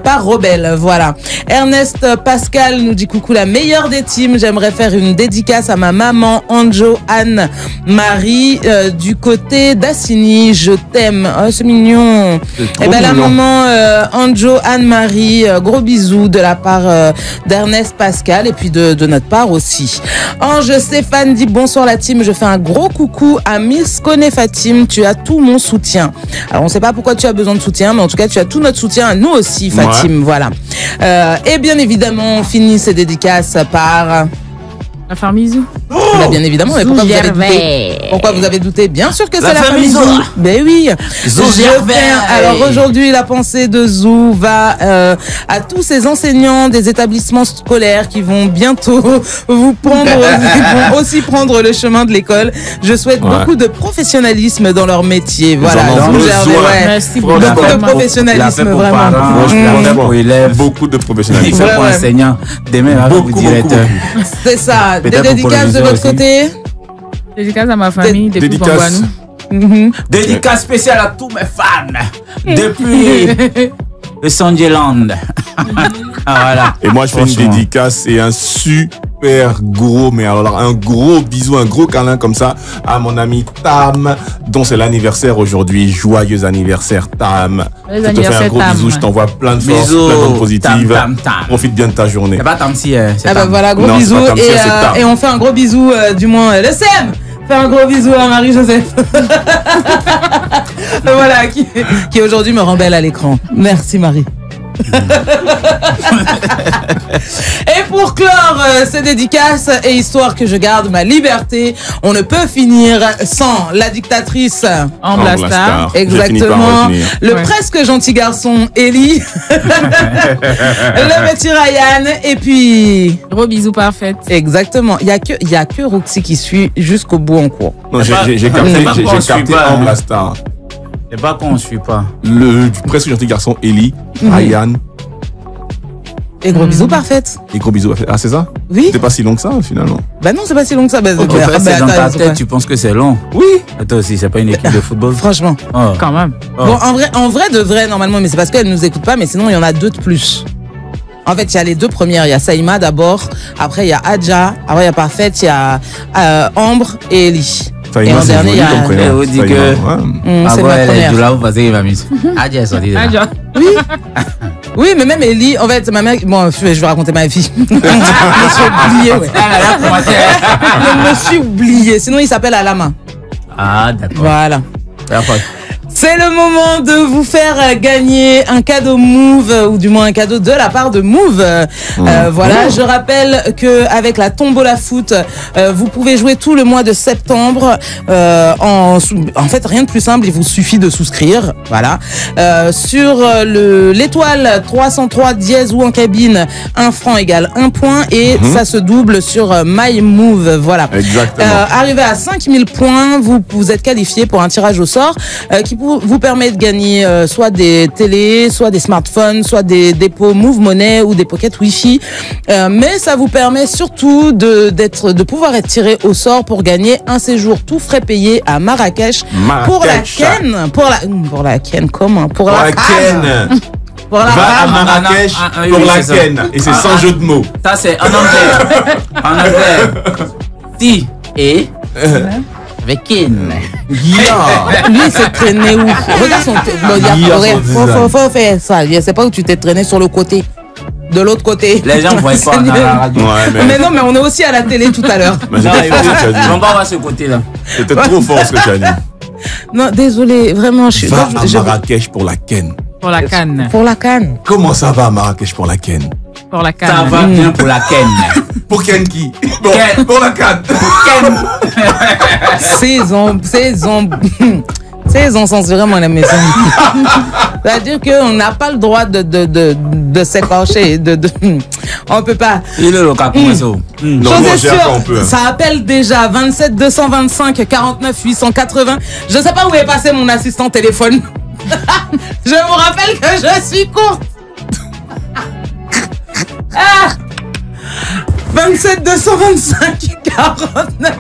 S1: par Robel. Voilà. Ernest Pascal nous dit coucou la meilleure des teams. J'aimerais faire une dédicace à ma maman Anjo Anne Marie du côté d'Assigny. Je t'aime. Oh, c'est mignon. La maman Anjo Anne Marie, gros bisous de la part d'Ernest Pascal et puis de notre part aussi. Ange Stéphane dit bonsoir la team. Je fais un gros coucou à Miss Kone Fatim. Tu as tout mon soutien. Alors on sait pas pourquoi tu as besoin de soutien, mais en tout cas tu as tout notre soutien à nous aussi, Fatim. Voilà. Et bien évidemment, on finit ces dédicaces par
S4: la Farmizou.
S1: Bah, bien évidemment, mais pourquoi vous avez douté? Pourquoi vous avez douté? Bien sûr que c'est la famille Zou. Ben oui. Alors aujourd'hui, la pensée de Zou va à tous ces enseignants des établissements scolaires qui vont bientôt vous prendre, qui vont aussi prendre le chemin de l'école. Je souhaite beaucoup de professionnalisme dans leur métier. Voilà.
S4: Merci
S1: beaucoup de professionnalisme, vraiment.
S5: Pour élèves,
S2: beaucoup de professionnalisme.
S5: Il fait pour enseignants. Demain, beaucoup directeur.
S1: C'est ça. Des dédicaces de votre côté?
S4: Dédicace à ma famille depuis
S2: Dédicace.
S5: Dédicace spéciale à tous mes fans depuis le Sandyland. Voilà.
S2: Et moi, je fais une dédicace et un super gros, mais alors un gros bisou, un gros câlin comme ça à mon ami Tam, dont c'est l'anniversaire aujourd'hui. Joyeux anniversaire, Tam. Je te fais un gros bisou, je t'envoie plein de force, plein de bonnes positives. Profite bien de ta journée.
S5: C'est pas Tam si,
S1: ah bah voilà, gros bisou. Et on fait un gros bisou, du moins, le SEM. Fais un gros bisou à Marie-Joseph. Voilà, qui aujourd'hui me rend belle à l'écran. Merci Marie. Et pour clore ces dédicaces et histoire que je garde ma liberté, on ne peut finir sans la dictatrice
S4: Ambre Star.
S1: Exactement. Le presque gentil garçon Ellie. Le petit Ryan. Et puis
S4: gros bisous parfait.
S1: Exactement. Il y a que Roxy qui suit jusqu'au bout en cours.
S2: Non, j'ai capté Ambre Star.
S5: C'est pas qu'on ne suit pas.
S2: Le presque gentil garçon Ellie, Ryan.
S1: Et gros bisous parfaite.
S2: Et gros bisous. Ah, c'est ça?
S1: Oui.
S2: C'était pas si long que ça, finalement.
S1: Bah non, c'est pas si long que ça.
S5: En fait, c'est dans ta tête, tu penses que c'est long.
S1: Oui.
S5: Et toi aussi, c'est pas une équipe de football.
S1: Franchement.
S5: Oh.
S4: Quand même.
S5: Oh.
S1: Bon, en vrai de vrai, normalement, mais c'est parce qu'elle nous écoute pas, mais sinon, il y en a deux de plus. En fait, il y a les deux premières. Il y a Saïma d'abord. Après, il y a Adja. Après, il y a Parfait. Il y a Ambre et Ellie.
S2: Et en dernier, il y a...
S5: On dit que...
S1: c'est ma première.
S5: Adja.
S1: Oui. Oui, mais même Ellie, en fait, ma mère... Bon, je vais raconter ma vie. Je me suis oublié, ouais. Je me suis oublié. Sinon, il s'appelle Alama.
S5: Ah, d'accord.
S1: Voilà. C'est le moment de vous faire gagner un cadeau Move, ou du moins un cadeau de la part de Move. Voilà, je rappelle que avec la Tombola Foot, vous pouvez jouer tout le mois de septembre. En fait, rien de plus simple, il vous suffit de souscrire. Voilà. Sur l'étoile 303 dièse ou en cabine, 1 franc égale 1 point et ça se double sur My Move. Voilà.
S2: Exactement.
S1: Arrivé à 5000 points, vous êtes qualifié pour un tirage au sort qui vous permet de gagner soit des télés, soit des smartphones, soit des dépôts Move Money ou des pockets Wi-Fi. Mais ça vous permet surtout de pouvoir être tiré au sort pour gagner un séjour tout frais payé à Marrakech. Pour la Ken. Pour la Ken, comment? Pour la Ken.
S2: Va à Marrakech pour la Ken. Et c'est sans jeu de mots.
S5: Ça, c'est en anglais. En anglais. Si et... Avec Ken.
S1: Lui, il s'est traîné où? Regarde son... Faut faire ça. Je sais pas où tu t'es traîné, sur le côté. De l'autre côté.
S5: Les gens ne voient pas dans la radio.
S2: Ouais,
S1: mais non, mais on est aussi à la télé tout à l'heure.
S5: On va voir ce côté-là.
S2: C'était trop fort ce que tu as dit.
S1: Non, désolé, vraiment.
S2: Va à Marrakech pour la Ken.
S4: Pour la canne.
S1: Pour la canne.
S2: Comment ça va à Marrakech pour la Ken?
S4: Pour la canne.
S5: Ça va bien pour la Ken.
S2: Pour Ken qui? Bon,
S5: Ken.
S2: pour la Canne.
S1: Ces sens vraiment la maison. C'est-à-dire qu'on n'a pas le droit de s'écorcher. On peut pas.
S5: Il est le cas comme ça.
S2: Non,
S1: je suis sûre, ça appelle déjà 27 225 49 880. Je sais pas où est passé mon assistant téléphone. Je vous rappelle que je suis courte. 27 225 49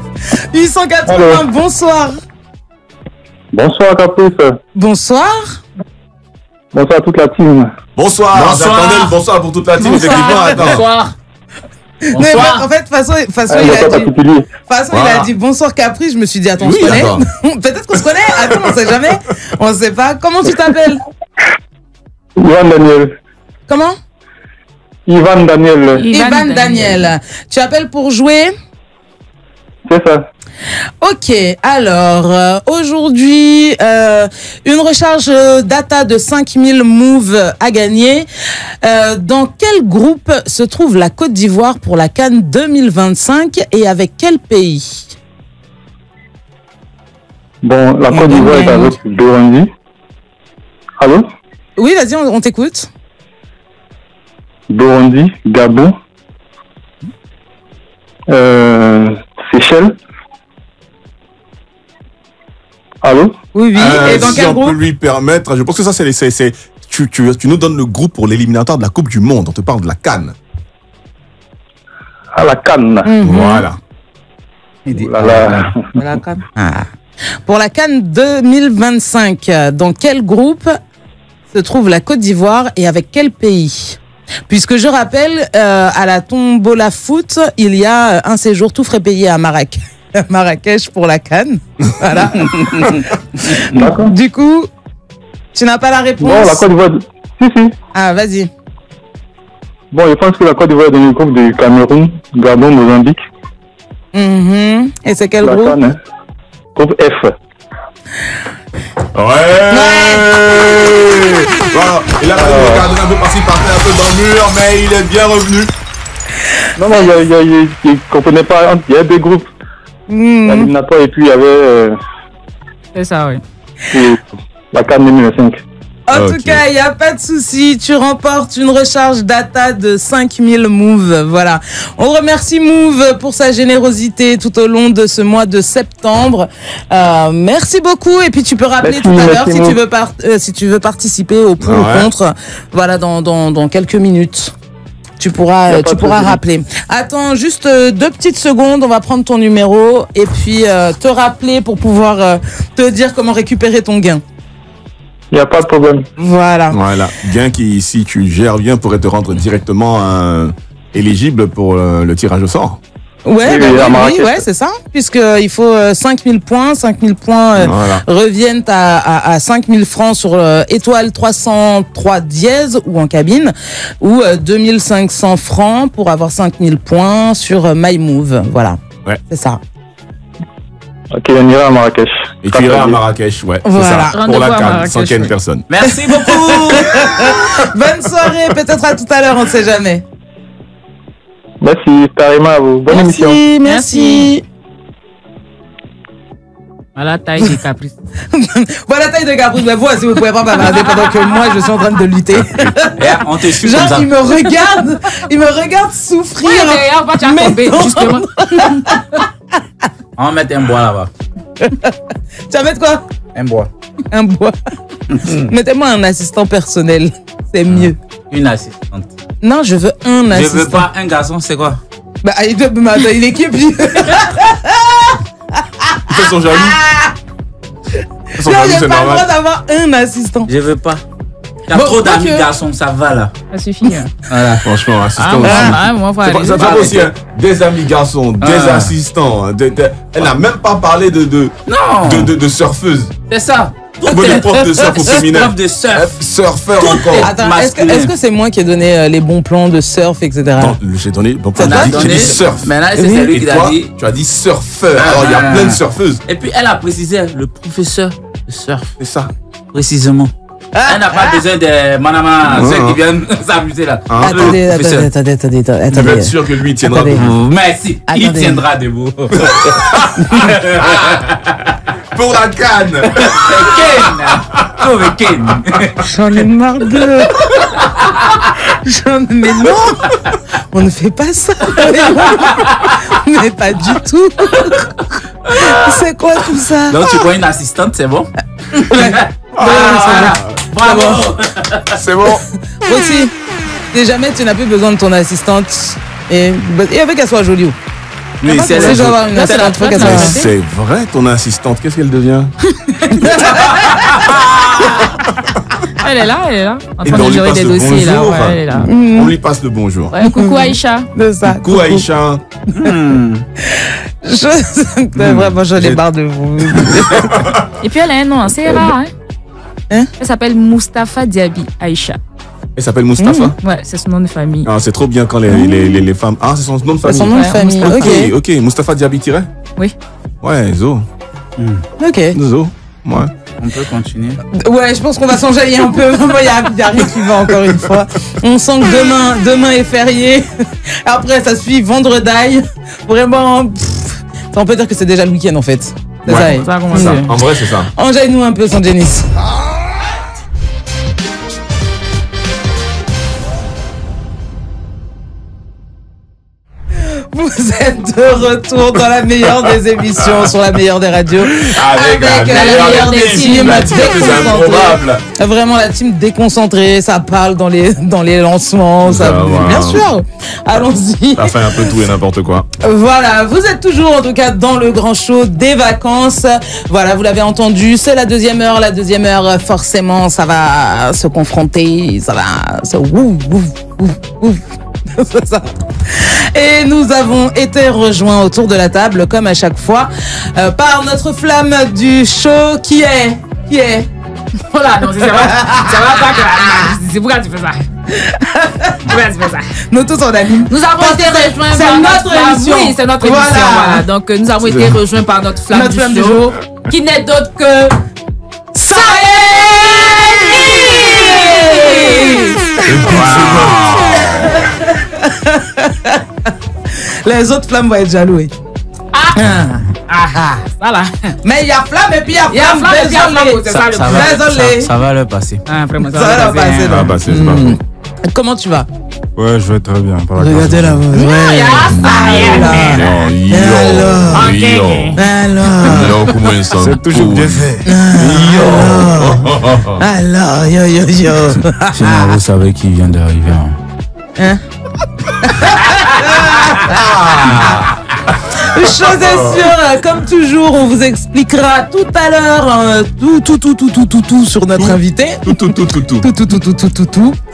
S1: 880. Allô. Bonsoir.
S6: Bonsoir Caprice.
S1: Bonsoir.
S6: Bonsoir à toute la team.
S2: Bonsoir. J'attendais le bonsoir pour toute la team. Effectivement, attends.
S5: Bonsoir.
S1: Mais en fait, façon il a dit bonsoir Capri. Je me suis dit attends, on se connaît. Peut-être qu'on se connaît. Attends, on sait jamais. On sait pas. Comment tu t'appelles?
S6: Ivan Daniel.
S1: Comment?
S6: Ivan Daniel.
S1: Ivan Daniel. Tu appelles pour jouer?
S6: C'est ça.
S1: Ok, alors aujourd'hui, une recharge data de 5000 moves à gagner. Dans quel groupe se trouve la Côte d'Ivoire pour la CAN 2025 et avec quel pays?
S6: Bon, la Côte d'Ivoire est avec Burundi. Allô?
S1: Oui, vas-y, on t'écoute.
S6: Burundi, Gabon, Seychelles. Allô?
S1: Oui, oui. Et dans
S2: si
S1: quel
S2: on
S1: groupe?
S2: peut lui permettre, je pense que ça, tu nous donnes le groupe pour l'éliminatoire de la Coupe du Monde. On te parle de la CAN.
S6: À la Cannes.
S2: Voilà.
S1: Pour la CAN 2025, dans quel groupe se trouve la Côte d'Ivoire et avec quel pays? Puisque je rappelle, à la Tombola Foot, il y a un séjour tout frais payé à Marrakech pour la CAN. Voilà.
S6: D'accord.
S1: Du coup, tu n'as pas la réponse?
S6: Bon, la Côte d'Ivoire. Si.
S1: Ah, vas-y.
S6: Bon, je pense que la Côte d'Ivoire est dans le groupe du Cameroun, Gabon, Mozambique.
S1: Et c'est quel
S6: La
S1: groupe?
S6: CAN, hein. Groupe F.
S2: Ouais. Voilà. Il a fallu recadrer un peu par-ci, par-là, un peu dans le mur, mais il est bien revenu.
S6: Non, il ne comprenait pas. Il y a deux groupes. L'éliminatoire et puis il y avait
S4: C'est ça, oui.
S6: la CAN 2025.
S1: En tout cas, il n'y a pas de souci. Tu remportes une recharge data de 5000 moves. Voilà. On remercie Move pour sa générosité tout au long de ce mois de septembre. Merci beaucoup. Et puis, tu peux rappeler tout à l'heure si tu veux participer au pour ou contre. Voilà, dans quelques minutes. Tu pourras rappeler. Attends, juste 2 petites secondes. On va prendre ton numéro et puis te rappeler pour pouvoir te dire comment récupérer ton gain.
S6: Il n'y a pas de problème.
S1: Voilà.
S2: Gain qui, si tu gères bien, pourrait te rendre directement éligible pour le tirage au sort.
S1: Ouais, c'est ça. Puisqu'il faut 5000 points. 5000 points reviennent à 5000 francs sur étoile 303 dièse ou en cabine, ou 2500 francs pour avoir 5000 points sur MyMove. Voilà. Ouais. C'est ça.
S6: Ok, on ira à Marrakech.
S2: Et tu iras à Marrakech, ouais.
S1: Voilà.
S2: C'est ça. Pour la CAN, 100e personne.
S5: Merci beaucoup.
S1: Bonne soirée. Peut-être à tout à l'heure, on ne sait jamais.
S6: Merci, pareillement à vous. Bonne émission.
S1: Merci.
S4: Voilà la taille de Caprice.
S1: Voilà la taille de Caprice. Mais vous, si vous ne pouvez pas bavarder pendant que moi, je suis en train de lutter.
S5: On te suit
S1: genre,
S5: comme ça.
S1: il me regarde souffrir.
S4: Ouais, on va te tomber, justement.
S5: On va mettre un bois là-bas.
S1: Tu vas mettre quoi?
S5: Un bois.
S1: Un bois. Mettez-moi un assistant personnel. C'est mieux.
S5: Une assistante.
S1: Non, je veux un assistant.
S5: Je veux pas un garçon, c'est quoi?
S1: Bah, il équipe.
S2: Ils sont jaloux.
S1: Non, j'ai pas le droit d'avoir un assistant.
S5: Je veux pas. T'as trop d'amis garçons, ça va là.
S4: Ça suffit.
S2: Voilà, franchement, assistant aussi. Ça fait aussi des amis garçons, des assistants. Elle n'a même pas parlé de surfeuse.
S5: C'est ça.
S2: Les profs de surf au féminin.
S5: Prof de surf.
S2: Surfeur encore.
S1: Attends, est-ce que c'est moi qui ai donné les bons plans de surf, etc.
S2: Non, j'ai donné bon plan. J'ai dit surf.
S5: Mais là, c'est celui qui l'a dit.
S2: Tu as dit surfeur. Alors, il y a plein de surfeuses.
S5: Et puis, elle a précisé le professeur de surf.
S2: C'est ça.
S5: Précisément. Elle n'a pas besoin de manama, ceux qui viennent s'amuser là.
S1: Attendez.
S2: Tu veux être sûr que lui tiendra debout.
S5: Merci, il tiendra debout.
S2: Pour la canne.
S5: Ken.
S1: J'en ai marre de... Mais non, on ne fait pas ça. Mais pas du tout. C'est quoi tout ça?
S5: Donc tu prends une assistante, c'est bon?
S1: Ouais.
S5: Bravo.
S2: C'est bon.
S1: Aussi, si jamais tu n'as plus besoin de ton assistante, et avec qu'elle soit jolie.
S5: Oui, c'est
S2: C'est vrai, ton assistante, qu'est-ce qu'elle devient?
S4: Elle est là. En train de gérer des dossiers là. Ouais, elle est là.
S2: On lui passe le bonjour.
S4: Ouais, coucou Aïcha.
S1: De ça.
S2: Coucou Aïcha.
S1: Vraiment, j'en ai marre de vous.
S4: Et puis elle a un nom assez rare. Elle s'appelle Mustapha Diaby Aïcha.
S2: Elle s'appelle Mustapha?
S4: Ouais, c'est son nom de famille.
S2: Ah, c'est trop bien quand les femmes... Ah, c'est son nom de famille.
S1: C'est son nom de famille.
S2: Ok. Mustapha Diaby
S4: Oui.
S2: Ouais, Zo.
S1: Ok.
S2: Zo. Ouais.
S5: On peut continuer.
S1: Ouais, je pense qu'on va s'enjailler un peu. Il y a rien qui va encore une fois. On sent que demain est férié. Après, ça suit vendredi. Vraiment, on peut dire que c'est déjà le week-end en fait. C'est
S2: Ouais,
S1: ça.
S2: c'est ça. En vrai, c'est ça.
S1: Enjaille-nous un peu, Sanjenis. Vous êtes de retour dans la meilleure des émissions, sur la meilleure des radios.
S2: Avec la
S1: meilleure des teams
S2: déconcentrée.
S1: Vraiment la team déconcentrée, ça parle dans les lancements. Bien sûr. Allons-y.
S2: Ça fait un peu tout et n'importe quoi.
S1: Voilà, vous êtes toujours en tout cas dans le grand show des vacances. Voilà, vous l'avez entendu, c'est la deuxième heure. La deuxième heure, forcément, ça va se confronter, ça va se c'est ça. Et nous avons été rejoints autour de la table, comme à chaque fois, par notre flamme du show qui est.
S4: Voilà, non, c'est vrai pas que. C'est pourquoi tu fais ça. Pourquoi tu fais ça?
S1: Nous tous on a mis.
S4: Nous avons été rejoints
S1: par notre émission.
S4: Oui, c'est notre émission. Voilà. Donc nous avons été rejoints par notre flamme du show, qui n'est d'autre que
S1: Les autres flammes vont être jaloux.
S4: Voilà.
S1: Mais il y a flamme et puis il y a flamme. Désolé.
S5: Ça va leur passer.
S4: Vraiment,
S1: ça va leur passer.
S2: Ça va passer, c'est pas faux.
S1: Comment tu vas?
S7: Ouais, je vais très bien.
S1: Regardez la voix.
S7: C'est toujours bien fait.
S1: Alors, yo.
S5: Sinon, vous savez qui vient d'arriver.
S1: Hein? Chose est sûre, comme toujours, on vous expliquera tout à l'heure tout sur notre invité. Tout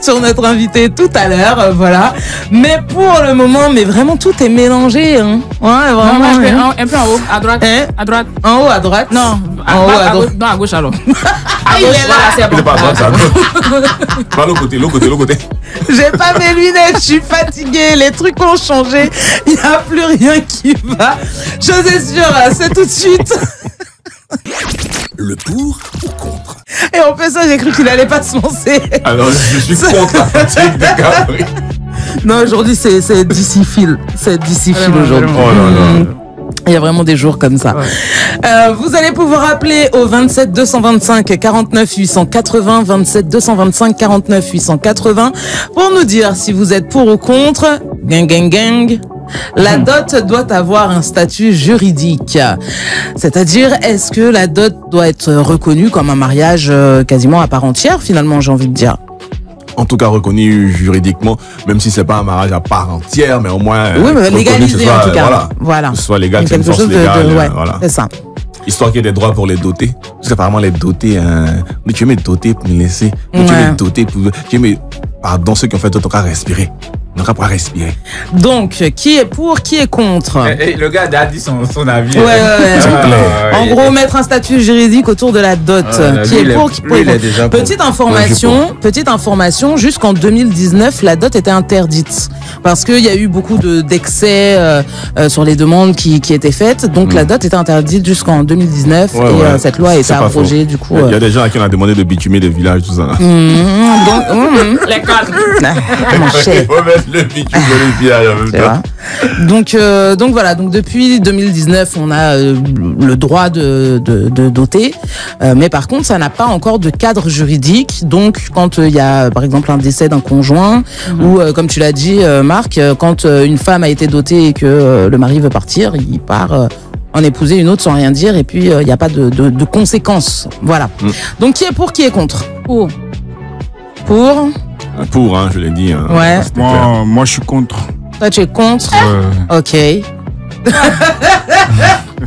S1: sur notre invité tout à l'heure, voilà. Mais pour le moment, mais vraiment tout est mélangé, hein. Ouais, vraiment.
S4: Un peu en haut, à droite.
S1: Hein?
S4: À droite.
S1: En haut, à droite.
S4: Non,
S1: en haut, à droite.
S4: Non, à gauche alors.
S1: Il est là.
S4: C'est bon.
S2: Pas l'autre côté.
S1: J'ai pas mes lunettes, je suis fatiguée, les trucs ont changé, il n'y a plus rien qui va. Chose est sûre, c'est tout de suite.
S3: Le pour ou contre?
S1: Et en fait ça, j'ai cru qu'il allait pas se lancer.
S2: Alors, je suis contre la fatigue de Gabriel.
S1: Non, aujourd'hui c'est DC Phil. C'est DC Phil aujourd'hui.
S2: Oh là là.
S1: Il y a vraiment des jours comme ça. Ouais. Vous allez pouvoir appeler au 27 225 49 880, 27 225 49 880 pour nous dire si vous êtes pour ou contre. Gang. La dot doit avoir un statut juridique. C'est-à-dire, est-ce que la dot doit être reconnue comme un mariage quasiment à part entière, finalement, j'ai envie de dire?
S2: En tout cas reconnu juridiquement, même si c'est pas un mariage à part entière, mais au moins
S1: oui, mais légalisé en tout cas.
S2: Voilà. Que ce soit légal, c'est une force légale. Voilà.
S1: C'est ça.
S2: Histoire qu'il y ait des droits pour les dotés. Parce qu'apparemment les dotés, mais tu mets dotés pour me laisser. Tu mets dotés pour, pardon, ceux qui ont fait d'autres cas respirer. Donc, après respirer.
S1: Donc, qui est pour, qui est contre?
S5: Le gars a dit son avis.
S1: Ouais. En gros, mettre un statut juridique autour de la dot. Qui est pour, qui est contre. Petite information, jusqu'en 2019, la dot était interdite. Parce qu'il y a eu beaucoup d'excès sur les demandes qui étaient faites. Donc, la dot était interdite jusqu'en 2019. Et cette loi a été abrogée, du coup.
S2: Il y a des gens à qui on a demandé de bitumer des villages, tout ça.
S4: Les cadres.
S1: Mon cher.
S2: Le bitume de village en même temps.
S1: Donc voilà, donc depuis 2019, on a le droit de doter, mais par contre, ça n'a pas encore de cadre juridique. Donc, quand il y a, par exemple, un décès d'un conjoint, ou comme tu l'as dit, Marc, quand une femme a été dotée et que le mari veut partir, il part en épouser une autre sans rien dire, et puis il n'y a pas de conséquences. Voilà. Donc, qui est pour, qui est contre? Pour.
S2: Pour, je l'ai dit.
S1: Ouais.
S7: Moi, je suis contre.
S1: Toi, tu es contre? Ok.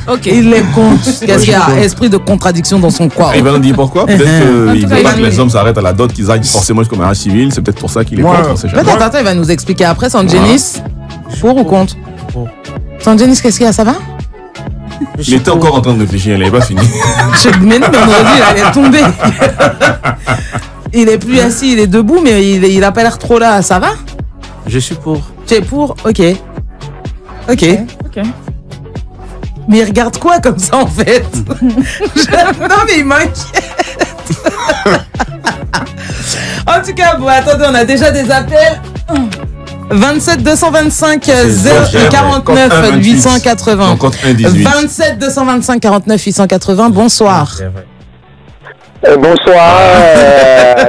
S4: Ok.
S1: Il est contre. Qu'est-ce qu'il y a? Esprit de contradiction dans son corps.
S2: Il va nous dire pourquoi. Peut-être qu'il veut pas que les hommes s'arrêtent à la dot, qu'ils aillent forcément jusqu'au mariage civil. C'est peut-être pour ça qu'il est contre.
S1: Attends, il va nous expliquer après. Sanjenis, pour ou contre? Sanjenis, qu'est-ce qu'il y a? Ça va?
S2: Il était encore en train de réfléchir, il n'avait pas fini.
S1: Mais non, mais on aurait dit, il allait tomber. Il est plus assis, il est debout, mais il a pas l'air trop là. Ça va?
S5: Je suis pour.
S1: Tu es pour? Ok. Mais il regarde quoi comme ça en fait? Non mais il m'inquiète. En tout cas, bon, attendez, on a déjà des appels. 27 225 49 880. 27 225 49 880. Bonsoir.
S8: Bonsoir,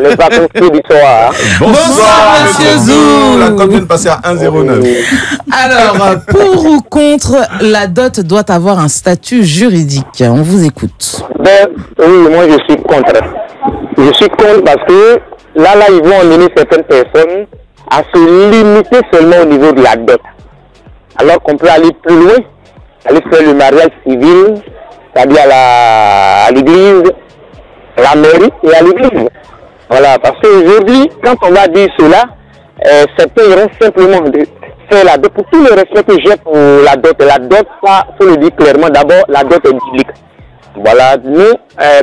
S8: les vacances du soir.
S1: Bonsoir, monsieur Zou.
S2: La cote vient de passer à 1,09.
S1: Alors, pour ou contre, la dot doit avoir un statut juridique. On vous écoute.
S8: Ben, oui, moi je suis contre. Je suis contre parce que là, ils vont emmener certaines personnes à se limiter seulement au niveau de la dot. Alors qu'on peut aller plus loin, aller faire le mariage civil, c'est-à-dire à l'église, à la mairie et à l'église. Voilà, parce qu'aujourd'hui, quand on va dire cela, certains iront simplement faire la dot. Pour tout le respect que j'ai pour la dot, ça, il faut le dire clairement, d'abord, la dot est biblique. Voilà, nous,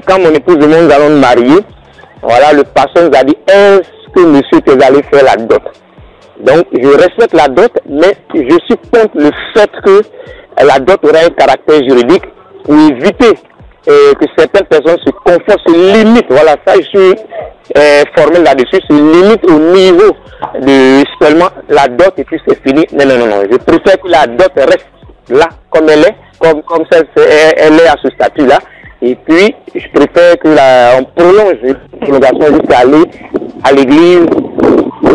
S8: quand mon épouse et moi nous allons nous marier, voilà, le pasteur nous a dit, est-ce que monsieur tu allé faire la dot? Donc, je respecte la dot, mais je suis contre le fait que la dot aura un caractère juridique pour éviter que certaines personnes se confortent, se limitent. Voilà, ça, je suis formé là-dessus, se limite au niveau de seulement la dot et puis c'est fini. Non. Je préfère que la dot reste là, comme elle est, comme ça, elle est à ce statut-là. Et puis, je préfère que on prolonge la prolongation jusqu'à aller à l'église,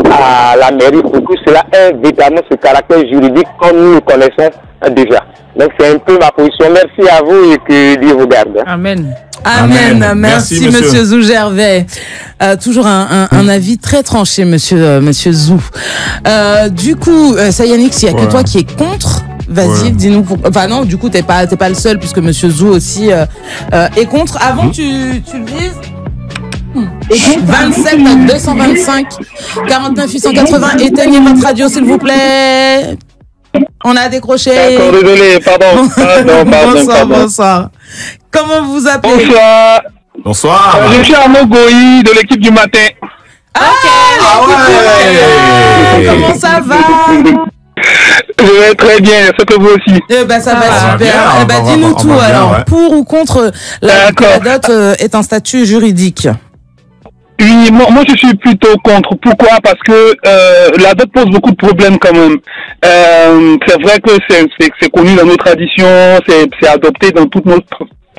S8: à la mairie, pour que cela ait véritablement ce caractère juridique comme nous le connaissons déjà. Donc, c'est un peu ma position. Merci à vous et que Dieu vous garde.
S4: Amen.
S1: Amen. Merci, monsieur Zou Gervais. Toujours un avis très tranché, monsieur Zou. Du coup, Sayanix, il n'y a que toi qui es contre. Vas-y, dis-nous pourquoi. Enfin non, du coup, t'es pas le seul puisque monsieur Zou aussi est contre. Avant que tu le dises. 27 225 49 880. Éteignez votre radio, s'il vous plaît. On a décroché.
S8: D'accord, désolé, pardon.
S1: Bonsoir. Comment vous appelez?
S2: Bonsoir.
S8: Je suis Arnaud Goï de l'équipe du matin.
S1: Comment ça va?
S8: Je vais très bien, ce que vous aussi.
S1: Ça va super. Dis-nous tout alors. Ouais. Pour ou contre la dot est un statut juridique?
S8: Oui, moi je suis plutôt contre. Pourquoi? Parce que la dot pose beaucoup de problèmes quand même. C'est vrai que c'est connu dans nos traditions, c'est adopté dans toutes nos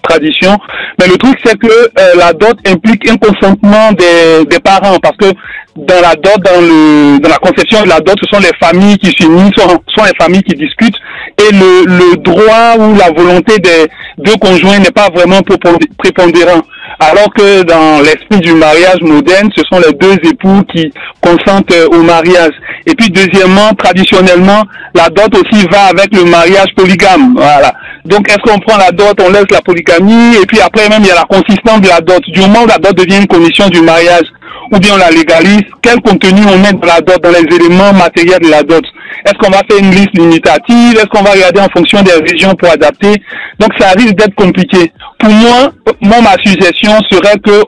S8: traditions. Mais le truc c'est que la dot implique un consentement des parents, parce que dans la dot, dans la conception de la dot, ce sont les familles qui s'unissent, sont les familles qui discutent, et le droit ou la volonté des deux conjoints n'est pas vraiment prépondérant. Alors que dans l'esprit du mariage moderne, ce sont les deux époux qui consentent au mariage. Et puis deuxièmement, traditionnellement, la dot aussi va avec le mariage polygame. Voilà. Donc est-ce qu'on prend la dot, on laisse la polygamie, et puis après même il y a la consistance de la dot. Du moment où la dot devient une condition du mariage, ou bien on la légalise, quel contenu on met dans la dot, dans les éléments matériels de la dot? Est-ce qu'on va faire une liste limitative? Est-ce qu'on va regarder en fonction des régions pour adapter? Donc ça risque d'être compliqué. Pour moi, ma suggestion serait que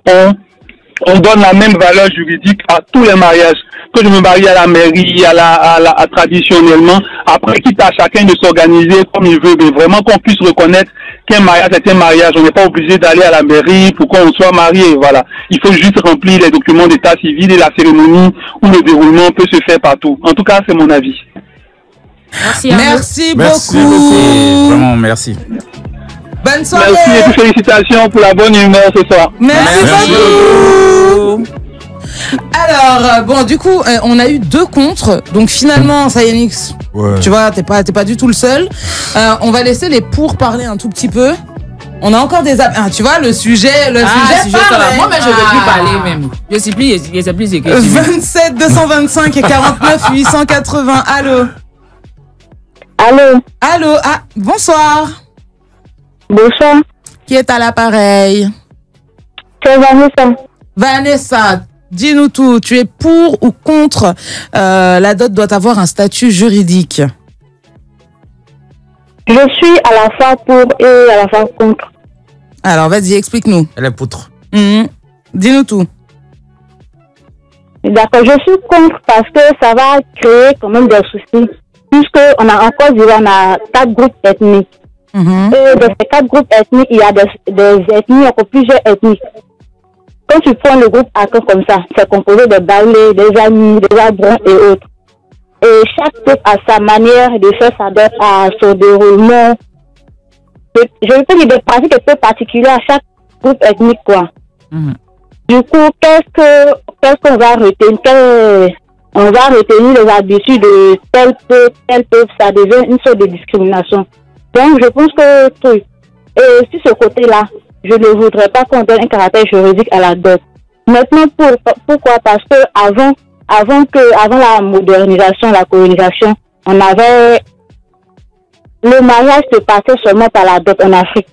S8: on donne la même valeur juridique à tous les mariages. Que je me marie à la mairie, à traditionnellement. Après, quitte à chacun de s'organiser comme il veut, mais vraiment qu'on puisse reconnaître qu'un mariage est un mariage. On n'est pas obligé d'aller à la mairie pour qu'on soit marié. Voilà. Il faut juste remplir les documents d'état civil et la cérémonie ou le déroulement peut se faire partout. En tout cas, c'est mon avis.
S1: Merci beaucoup.
S5: Vraiment, merci.
S1: Bonne soirée.
S8: Merci et félicitations pour la bonne humeur ce soir.
S1: Merci beaucoup. Alors, bon, du coup, on a eu 2 contre. Donc finalement, Sayanix, tu vois, t'es pas du tout le seul. On va laisser les pour parler un tout petit peu. On a encore des... tu vois, le sujet parle.
S4: Moi, mais je ne veux plus parler même. Je sais plus ce que
S1: 27 225 et 49 880. Allô. Ah, bonsoir.
S9: Bonsoir.
S1: Qui est à l'appareil?
S9: C'est Vanessa.
S1: Vanessa, dis-nous tout. Tu es pour ou contre la dot doit avoir un statut juridique?
S9: Je suis à la fois pour et à la fois contre.
S1: Alors, vas-y, explique-nous.
S5: Elle est poutre.
S1: Dis-nous tout.
S9: D'accord, je suis contre parce que ça va créer quand même des soucis. Puisqu'on a en Côte d'Ivoire, on a 4 groupes ethniques. Et dans ces 4 groupes ethniques, il y a des ethnies, encore plusieurs ethnies. Quand tu prends le groupe Aka comme ça, c'est composé de Baoulé, des Amis, des Abrons et autres. Et chaque groupe a sa manière de faire sa dot, à son déroulement. Je veux dire des pratiques un peu particulières à chaque groupe ethnique, quoi. Du coup, qu'est-ce qu'on va retenir? On va retenir les habitudes de tel peuple, ça devient une sorte de discrimination. Donc, je pense que, et sur ce côté-là, je ne voudrais pas qu'on donne un caractère juridique à la dot. Maintenant, pourquoi? Parce que avant la modernisation, la colonisation, on avait, le mariage se passait seulement par la dot en Afrique.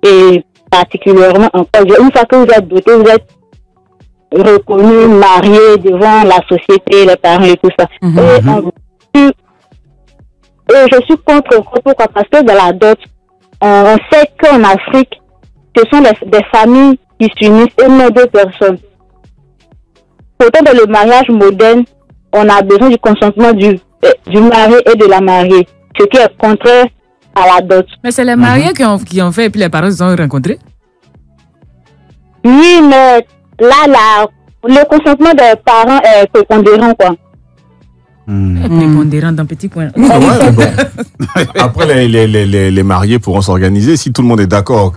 S9: Et particulièrement en Côte d'Ivoire. Une fois que vous êtes doté, vous êtes reconnu, marié devant la société, les parents et tout ça. Et je suis contre. Pourquoi? Parce que dans la dot, on sait qu'en Afrique, ce sont des familles qui s'unissent et non 2 personnes. Pourtant, dans le mariage moderne, on a besoin du consentement du marié et de la mariée, ce qui est contraire à la dot.
S4: Mais c'est les mariés qui ont fait et puis les parents se sont rencontrés?
S9: Oui, mais là, le consentement des parents est prépondérant, quoi.
S4: Prépondérant dans petit coin.
S2: Après, les mariés pourront s'organiser. Si tout le monde est d'accord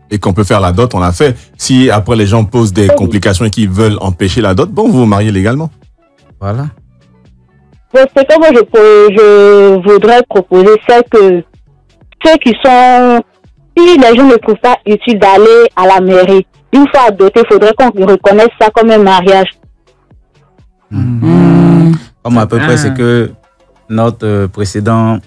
S2: et qu'on peut faire la dot, on l'a fait. Si après les gens posent des complications et qu'ils veulent empêcher la dot, bon, vous vous mariez légalement.
S5: Voilà.
S9: C'est que moi je voudrais proposer, c'est que ceux qui sont, si les gens ne trouvent pas utile d'aller à la mairie, une fois adopté, il faudrait qu'on reconnaisse ça comme un mariage.
S5: Comme à peu près, c'est que notre précédent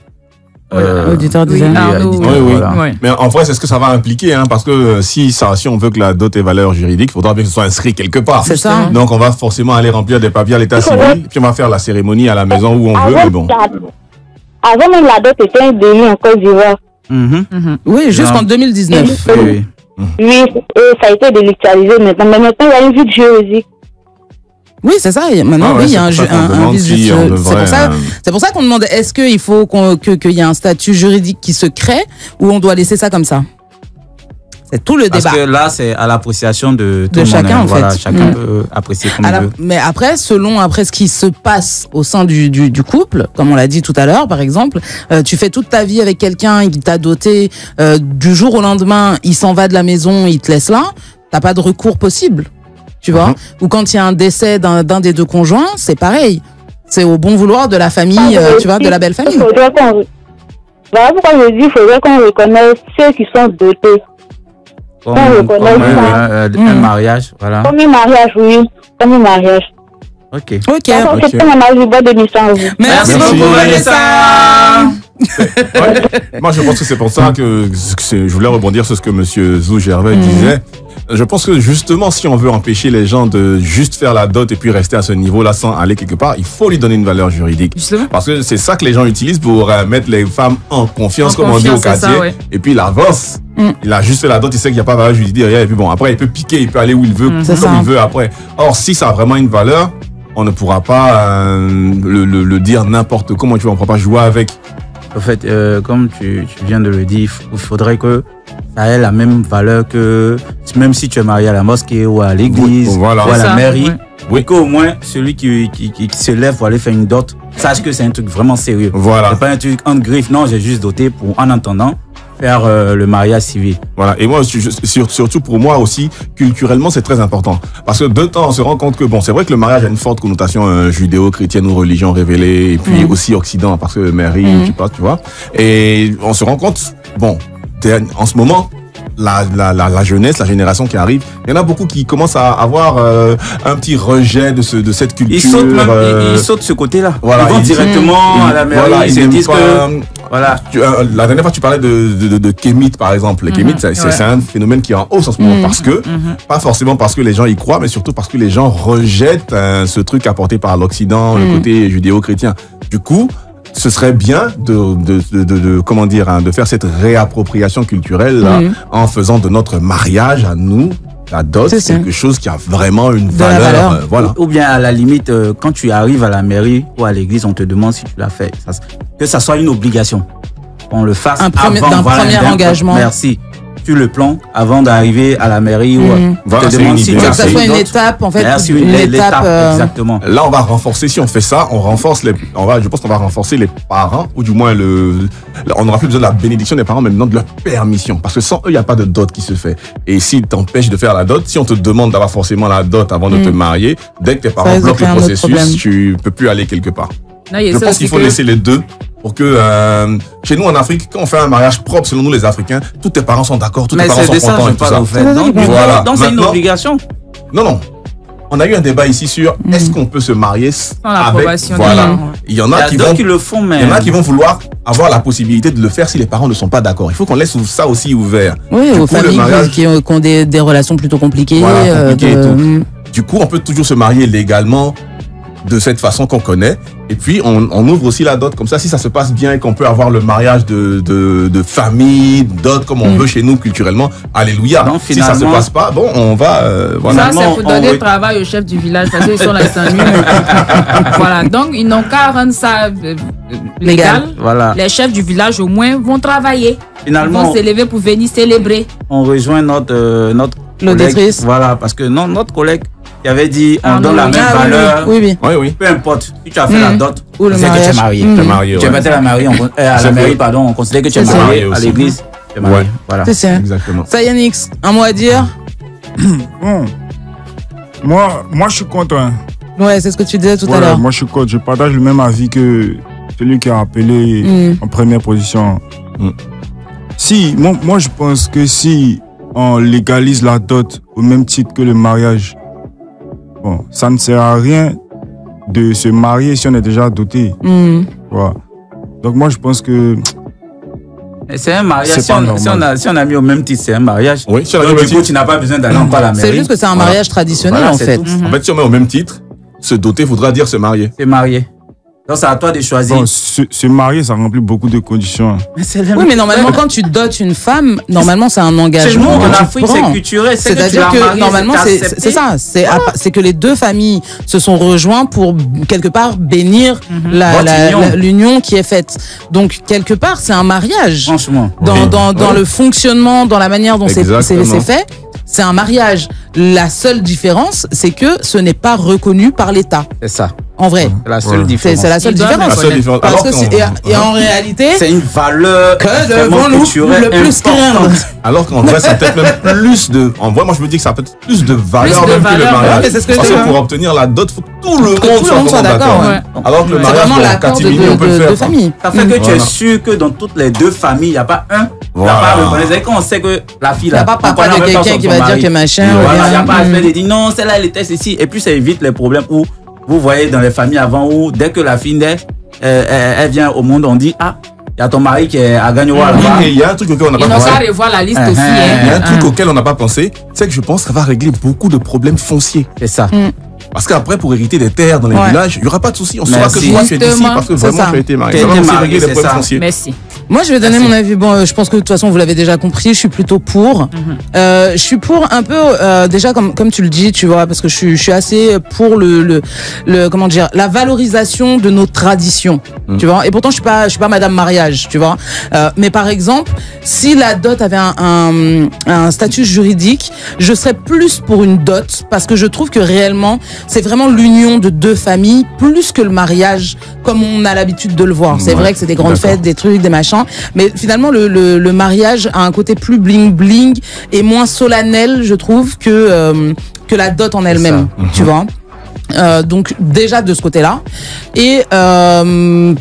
S1: auditeur disait.
S2: Oui. Mais en vrai, c'est ce que ça va impliquer, hein, parce que si on veut que la dot ait valeur juridique, il faudra bien que ce soit inscrit quelque part.
S1: C'est ça.
S2: Donc, on va forcément aller remplir des papiers à l'état civil, puis on va faire la cérémonie à la maison où on veut, mais bon.
S9: Avant même, la dot était un délit en Côte d'Ivoire.
S1: Oui, jusqu'en 2019.
S9: Oui, et ça a été délictualisé maintenant. Mais maintenant, il y a une vue juridique.
S1: Oui, c'est ça. Maintenant, oui, il y a un vice. C'est pour ça qu'on demande, est-ce qu'il faut qu'il y ait un statut juridique qui se crée ou on doit laisser ça comme ça? C'est tout le débat.
S5: Parce que là, c'est à l'appréciation de tout le
S1: chacun,
S5: monde.
S1: en fait.
S5: Voilà, chacun peut apprécier comme il veut.
S1: Mais après, selon ce qui se passe au sein du couple, comme on l'a dit tout à l'heure, par exemple, tu fais toute ta vie avec quelqu'un qui t'a doté, du jour au lendemain, il s'en va de la maison, il te laisse là, t'as pas de recours possible. Tu vois? Ou quand il y a un décès d'un des 2 conjoints, c'est pareil. C'est au bon vouloir de la famille, tu vois, de la belle famille.
S9: Voilà pourquoi je dis qu'il faudrait qu'on reconnaisse ceux qui sont dotés.
S5: Comme un mariage, voilà.
S9: Comme un mariage, oui. Comme un mariage.
S5: Ok.
S9: C'est un mariage du bois de Nissan.
S1: Merci beaucoup, Vanessa.
S2: Moi, je pense que c'est pour ça que je voulais rebondir sur ce que M. Zou Gervais disait. Je pense que justement, si on veut empêcher les gens de juste faire la dot et puis rester à ce niveau-là sans aller quelque part, il faut lui donner une valeur juridique.
S4: Justement.
S2: Parce que c'est ça que les gens utilisent pour mettre les femmes en confiance, comme on dit au quartier. Ça, ouais. Et puis il avance. Il a juste fait la dot, il sait qu'il n'y a pas de valeur juridique derrière. Et puis bon, après, il peut piquer, il peut aller où il veut, comme il veut après. Or, si ça a vraiment une valeur, on ne pourra pas le dire n'importe comment. Tu vois, on ne pourra pas jouer avec.
S5: En fait, comme tu viens de le dire, il faudrait que ça ait la même valeur que même si tu es marié à la mosquée ou à l'église ou à la mairie. Oui. Qu'au moins celui qui se lève pour aller faire une dot sache que c'est un truc vraiment sérieux.
S2: Voilà.
S5: C'est pas un truc en griffe. Non, j'ai juste doté pour en attendant faire le mariage civil.
S2: Voilà. Et moi, surtout pour moi aussi, culturellement, c'est très important. Parce que de temps, on se rend compte que, bon, c'est vrai que le mariage a une forte connotation judéo-chrétienne ou religion révélée, et puis aussi occident, parce que mairie, je sais pas, tu vois. Et on se rend compte, bon, en ce moment, la jeunesse, la génération qui arrive, il y en a beaucoup qui commencent à avoir un petit rejet de cette culture.
S5: Ils sautent ce côté-là.
S2: Voilà,
S5: ils vont directement à la mairie, ils se disent que... Voilà.
S2: La dernière fois, tu parlais de kémites, par exemple. Les kémites, c'est un phénomène qui est en hausse en ce moment parce que, pas forcément parce que les gens y croient, mais surtout parce que les gens rejettent ce truc apporté par l'Occident, le côté judéo-chrétien. Du coup, ce serait bien comment dire, hein, de faire cette réappropriation culturelle là, en faisant de notre mariage à nous, la dot, c'est quelque chose qui a vraiment une valeur. Voilà.
S5: Ou bien à la limite, quand tu arrives à la mairie ou à l'église, on te demande si tu l'as fait. Que ça soit une obligation. qu'on le fasse
S1: d'un premier engagement.
S5: Merci. Tu le plan avant d'arriver à la mairie ou
S2: voilà,
S1: que ça soit une étape en fait.
S5: Merci, une étape, exactement.
S2: Là, on va renforcer, si on fait ça, je pense qu'on va renforcer les parents, ou du moins on n'aura plus besoin de la bénédiction des parents, mais maintenant de leur permission. Parce que sans eux, il n'y a pas de dot qui se fait. Et s'ils t'empêchent de faire la dot, si on te demande d'avoir forcément la dot avant de te marier, dès que tes parents bloquent le processus, tu peux plus aller quelque part. Je pense qu'il faut laisser les deux pour que chez nous en Afrique, quand on fait un mariage propre, selon nous les Africains, tous tes parents sont d'accord, tous tes parents sont contents et tout ça.
S5: Donc c'est une obligation.
S2: Non. On a eu un débat ici sur est-ce qu'on peut se marier sans l'approbation. Voilà. Il y en a qui
S5: le font, mais
S2: il y en a qui vont vouloir avoir la possibilité de le faire si les parents ne sont pas d'accord. Il faut qu'on laisse ça aussi ouvert.
S1: Oui, aux familles qui ont des relations plutôt compliquées.
S2: Voilà, compliquées et tout. Du coup, on peut toujours se marier légalement de cette façon qu'on connaît. Et puis, on ouvre aussi la dot comme ça, si ça se passe bien et qu'on peut avoir le mariage de famille, dot comme on veut chez nous culturellement. Alléluia. Non, si ça se passe pas, bon, on va...
S4: Ça, c'est pour donner le travail au chef du village parce qu'ils sont là, ils s'ennuient. Voilà. Donc, ils n'ont qu'à rendre ça légal.
S5: Voilà.
S4: Les chefs du village, au moins, vont travailler.
S5: Finalement,
S4: ils vont s'élever pour venir célébrer.
S5: On rejoint notre collègue. Voilà, parce que notre collègue qui avait dit on donne la même valeur.
S1: Oui.
S5: Peu importe. Si tu as fait la dot,
S1: ou le mariage.
S5: Que tu es marié. Tu es marié à la mairie, pardon, on considère que tu es marié à l'église. Tu es marié. Voilà.
S1: C'est ça.
S2: Exactement.
S1: Ça, Yannix, un mot à dire?
S7: Moi, je suis contre.
S1: Ouais, c'est ce que tu disais tout à l'heure.
S7: Moi, je suis contre. Je partage le même avis que celui qui a appelé en première position. Si, moi, je pense que si on légalise la dot au même titre que le mariage, bon, ça ne sert à rien de se marier si on est déjà doté. Voilà. Donc moi, je pense que...
S5: C'est un mariage. Si on a mis au même titre, c'est un mariage.
S2: Oui, si on a
S5: donc, du coup, tu n'as pas besoin d'aller encore à la mairie.
S1: C'est juste que c'est un mariage traditionnel, en fait.
S2: En fait, si on met au même titre, se doter voudra dire se marier.
S5: Se marier. Donc, c'est à toi de choisir.
S7: Bon, se marier, ça remplit beaucoup de conditions.
S1: Oui, mais normalement, quand tu dotes une femme, normalement, c'est un engagement.
S5: En Afrique, c'est culturel.
S1: C'est-à-dire que normalement, c'est ça. C'est que les deux familles se sont rejoints pour, quelque part, bénir l'union qui est faite. Donc, quelque part, c'est un mariage.
S5: Franchement.
S1: Dans le fonctionnement, dans la manière dont c'est fait. C'est un mariage. La seule différence, c'est que ce n'est pas reconnu par l'État.
S5: C'est ça.
S1: En vrai.
S5: C'est la seule différence.
S1: C'est la seule différence. Parce que en réalité,
S5: c'est une valeur
S1: que devons-nous le plus craindre.
S2: Alors qu'en vrai, ça peut-être même plus de... En vrai, moi, je me dis que ça peut être plus de valeur même que le mariage. Parce que pour obtenir la dot, il faut que tout le monde soit d'accord. Alors que le mariage, pour catimini, on peut le faire.
S5: Ça fait que tu es sûr que dans toutes les deux familles, il n'y a pas un. Il n'y a pas reconnaissant. Quand on sait que la fille...
S1: Il n'y a pas papa de quelqu'un qui va dire que machin...
S5: Il n'y a pas à faire de dire non, celle-là, elle était ceci. Et puis, ça évite les problèmes où vous voyez dans les familles avant où dès que la fille naît, elle vient au monde, on dit ah, il y a ton mari qui est à Gagnoua là-bas.
S2: Il y a un truc auquel on n'a pas
S4: pensé. Il faut revoir la liste aussi.
S2: Il y a un truc auquel on n'a pas pensé, c'est que je pense que ça va régler beaucoup de problèmes fonciers.
S5: C'est ça.
S2: Parce qu'après, pour hériter des terres dans les villages, il n'y aura pas de souci. On saura que toi, tu es d'ici parce que vraiment, tu as été marié. Ça va aussi régler des problèmes fonciers.
S4: Merci.
S1: Moi, je vais donner mon avis. Bon, je pense que de toute façon, vous l'avez déjà compris. Je suis plutôt pour. Je suis pour un peu, déjà comme tu le dis, tu vois, parce que je suis assez pour comment dire, la valorisation de nos traditions, tu vois. Et pourtant, je suis pas Madame Mariage, tu vois. Mais par exemple, si la dot avait un statut juridique, je serais plus pour une dot parce que je trouve que réellement, c'est vraiment l'union de deux familles plus que le mariage comme on a l'habitude de le voir. C'est vrai que c'est des grandes fêtes, des trucs, des machins, mais finalement le mariage a un côté plus bling bling et moins solennel, je trouve, que la dot en elle-même, tu vois. Donc déjà de ce côté-là et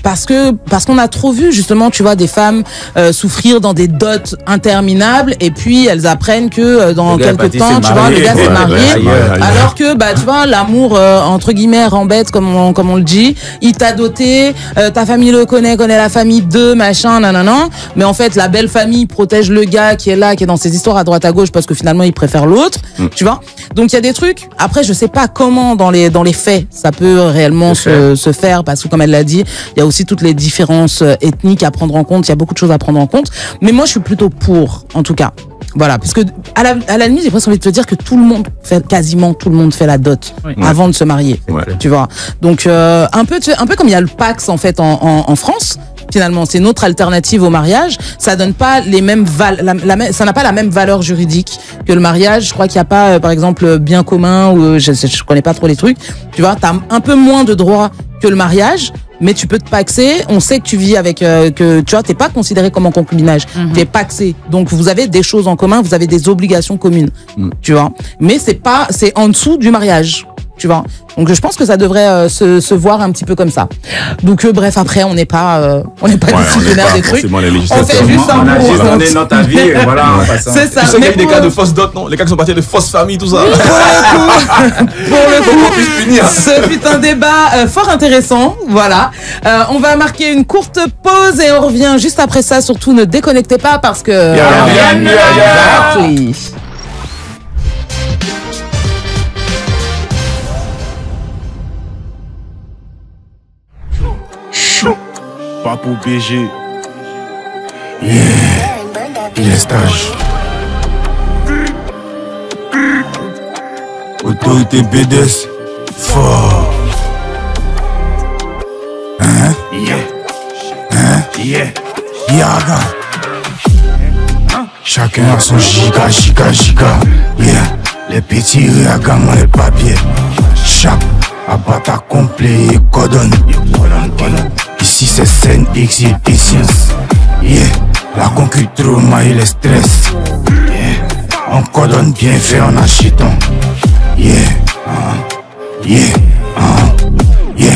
S1: parce qu'on a trop vu justement, tu vois, des femmes souffrir dans des dots interminables et puis elles apprennent que dans quelques temps, tu vois, le gars s'est marié alors que tu vois, l'amour entre guillemets rembête comme on le dit, il t'a doté, ta famille le connaît la famille de machin nanana, mais en fait la belle famille protège le gars qui est là, qui est dans ses histoires à droite à gauche parce que finalement il préfère l'autre, tu vois. Donc il y a des trucs, après je sais pas comment dans les faits, ça peut réellement se faire parce que comme elle l'a dit, il y a aussi toutes les différences ethniques à prendre en compte, il y a beaucoup de choses à prendre en compte, mais moi je suis plutôt pour, en tout cas. Voilà, parce que à la limite, j'ai presque envie de te dire que quasiment tout le monde fait la dot avant de se marier, tu vois. Donc un peu comme il y a le Pacs en fait en France. finalement. C'est une autre alternative au mariage. Ça donne pas les mêmes ça n'a pas la même valeur juridique que le mariage. Je crois qu'il n'y a pas, par exemple, bien commun ou je connais pas trop les trucs. Tu vois, t'as un peu moins de droits que le mariage, mais tu peux te paxer. On sait que tu vis avec, que tu vois, t'es pas considéré comme en concubinage. T'es paxé. Donc vous avez des choses en commun, vous avez des obligations communes. Tu vois. Mais c'est en dessous du mariage. Tu vois. Donc je pense que ça devrait se voir un petit peu comme ça. Donc bref, après on n'est pas décisionnaire des trucs. On fait juste un peu.
S5: On est notre avis et voilà.
S1: C'est ça.
S2: Tu sais qu'il y a eu des cas de fausses dots, non? Les cas qui sont partis de fausses familles, tout ça.
S1: Pour le coup, ce fut un débat fort intéressant. Voilà. On va marquer une courte pause et on revient juste après ça. Surtout ne déconnectez pas parce que rien ne va mieux.
S7: Pas pour BG. Yeah. Il est stage. Autorité BDS. Fort. Hein? Yeah. Hein? Yeah. Yaga. Chacun a son giga. Yeah. Les petits réagament les papiers. Chape. Abata complet et cordon. Ici c'est scène X et science. Yeah. La concu trauma et le stress. Yeah. On cordonne bien fait en achetant. Yeah. Yeah. Yeah.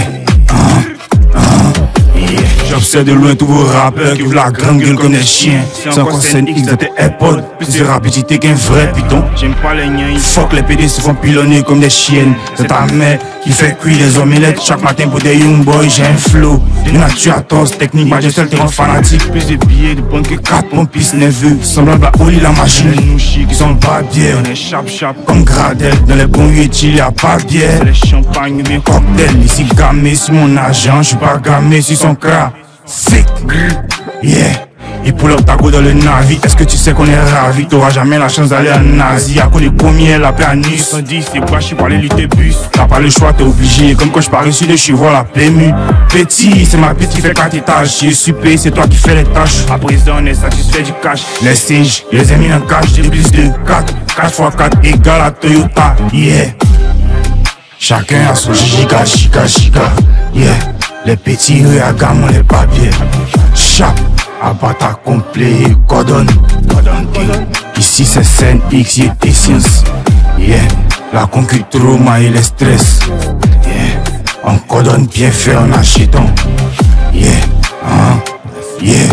S7: J'observe de loin tous vos rappeurs qui ouvrent la grande gueule comme des chiens. C'est encore scène X dans tes AirPods. Plus de rapidité qu'un vrai python. J'aime pas les niens. Fuck les PD se font pilonner comme des chiennes. C'est ta mère qui fait cuire les omelettes chaque matin pour des young boys. J'ai un flow, une nature à torse technique. Majestel te rend fanatique. Plus de billets de bonnes que 4 mon pisse nerveux. Semblable à Oli la machine. Nous chic, ils sont pas bière. On est chap comme Gradel. Dans les bons il y a pas bière. C'est les champagnes mais cocktail. Ici gamé sur mon agent. J'suis pas gamé sur son cra. Sick, yeah. Il pull up ta go dans le navire. Est-ce que tu sais qu'on est ravis? T'auras jamais la chance d'aller en Asie. À cause des premiers, la planus. 110, c'est quoi, j'suis pas les bus. T'as pas le choix, t'es obligé. Comme quand j'parais sur les chevaux, la PMU. Petit, c'est ma petite qui fait 4 étages. J'ai super, c'est toi qui fais les tâches. À présent, on est satisfait du cash. Les singes, les amis en cash. J'ai plus de 4. 4x4 égale à Toyota. Yeah. Chacun a son giga. Yeah. Les petits réagament les papiers. Chape, abata complet et cordon. Ici c'est scène X et science. Yeah. La concu trauma et le stress. Yeah. On cordonne bien fait en achetant. Yeah. Yeah.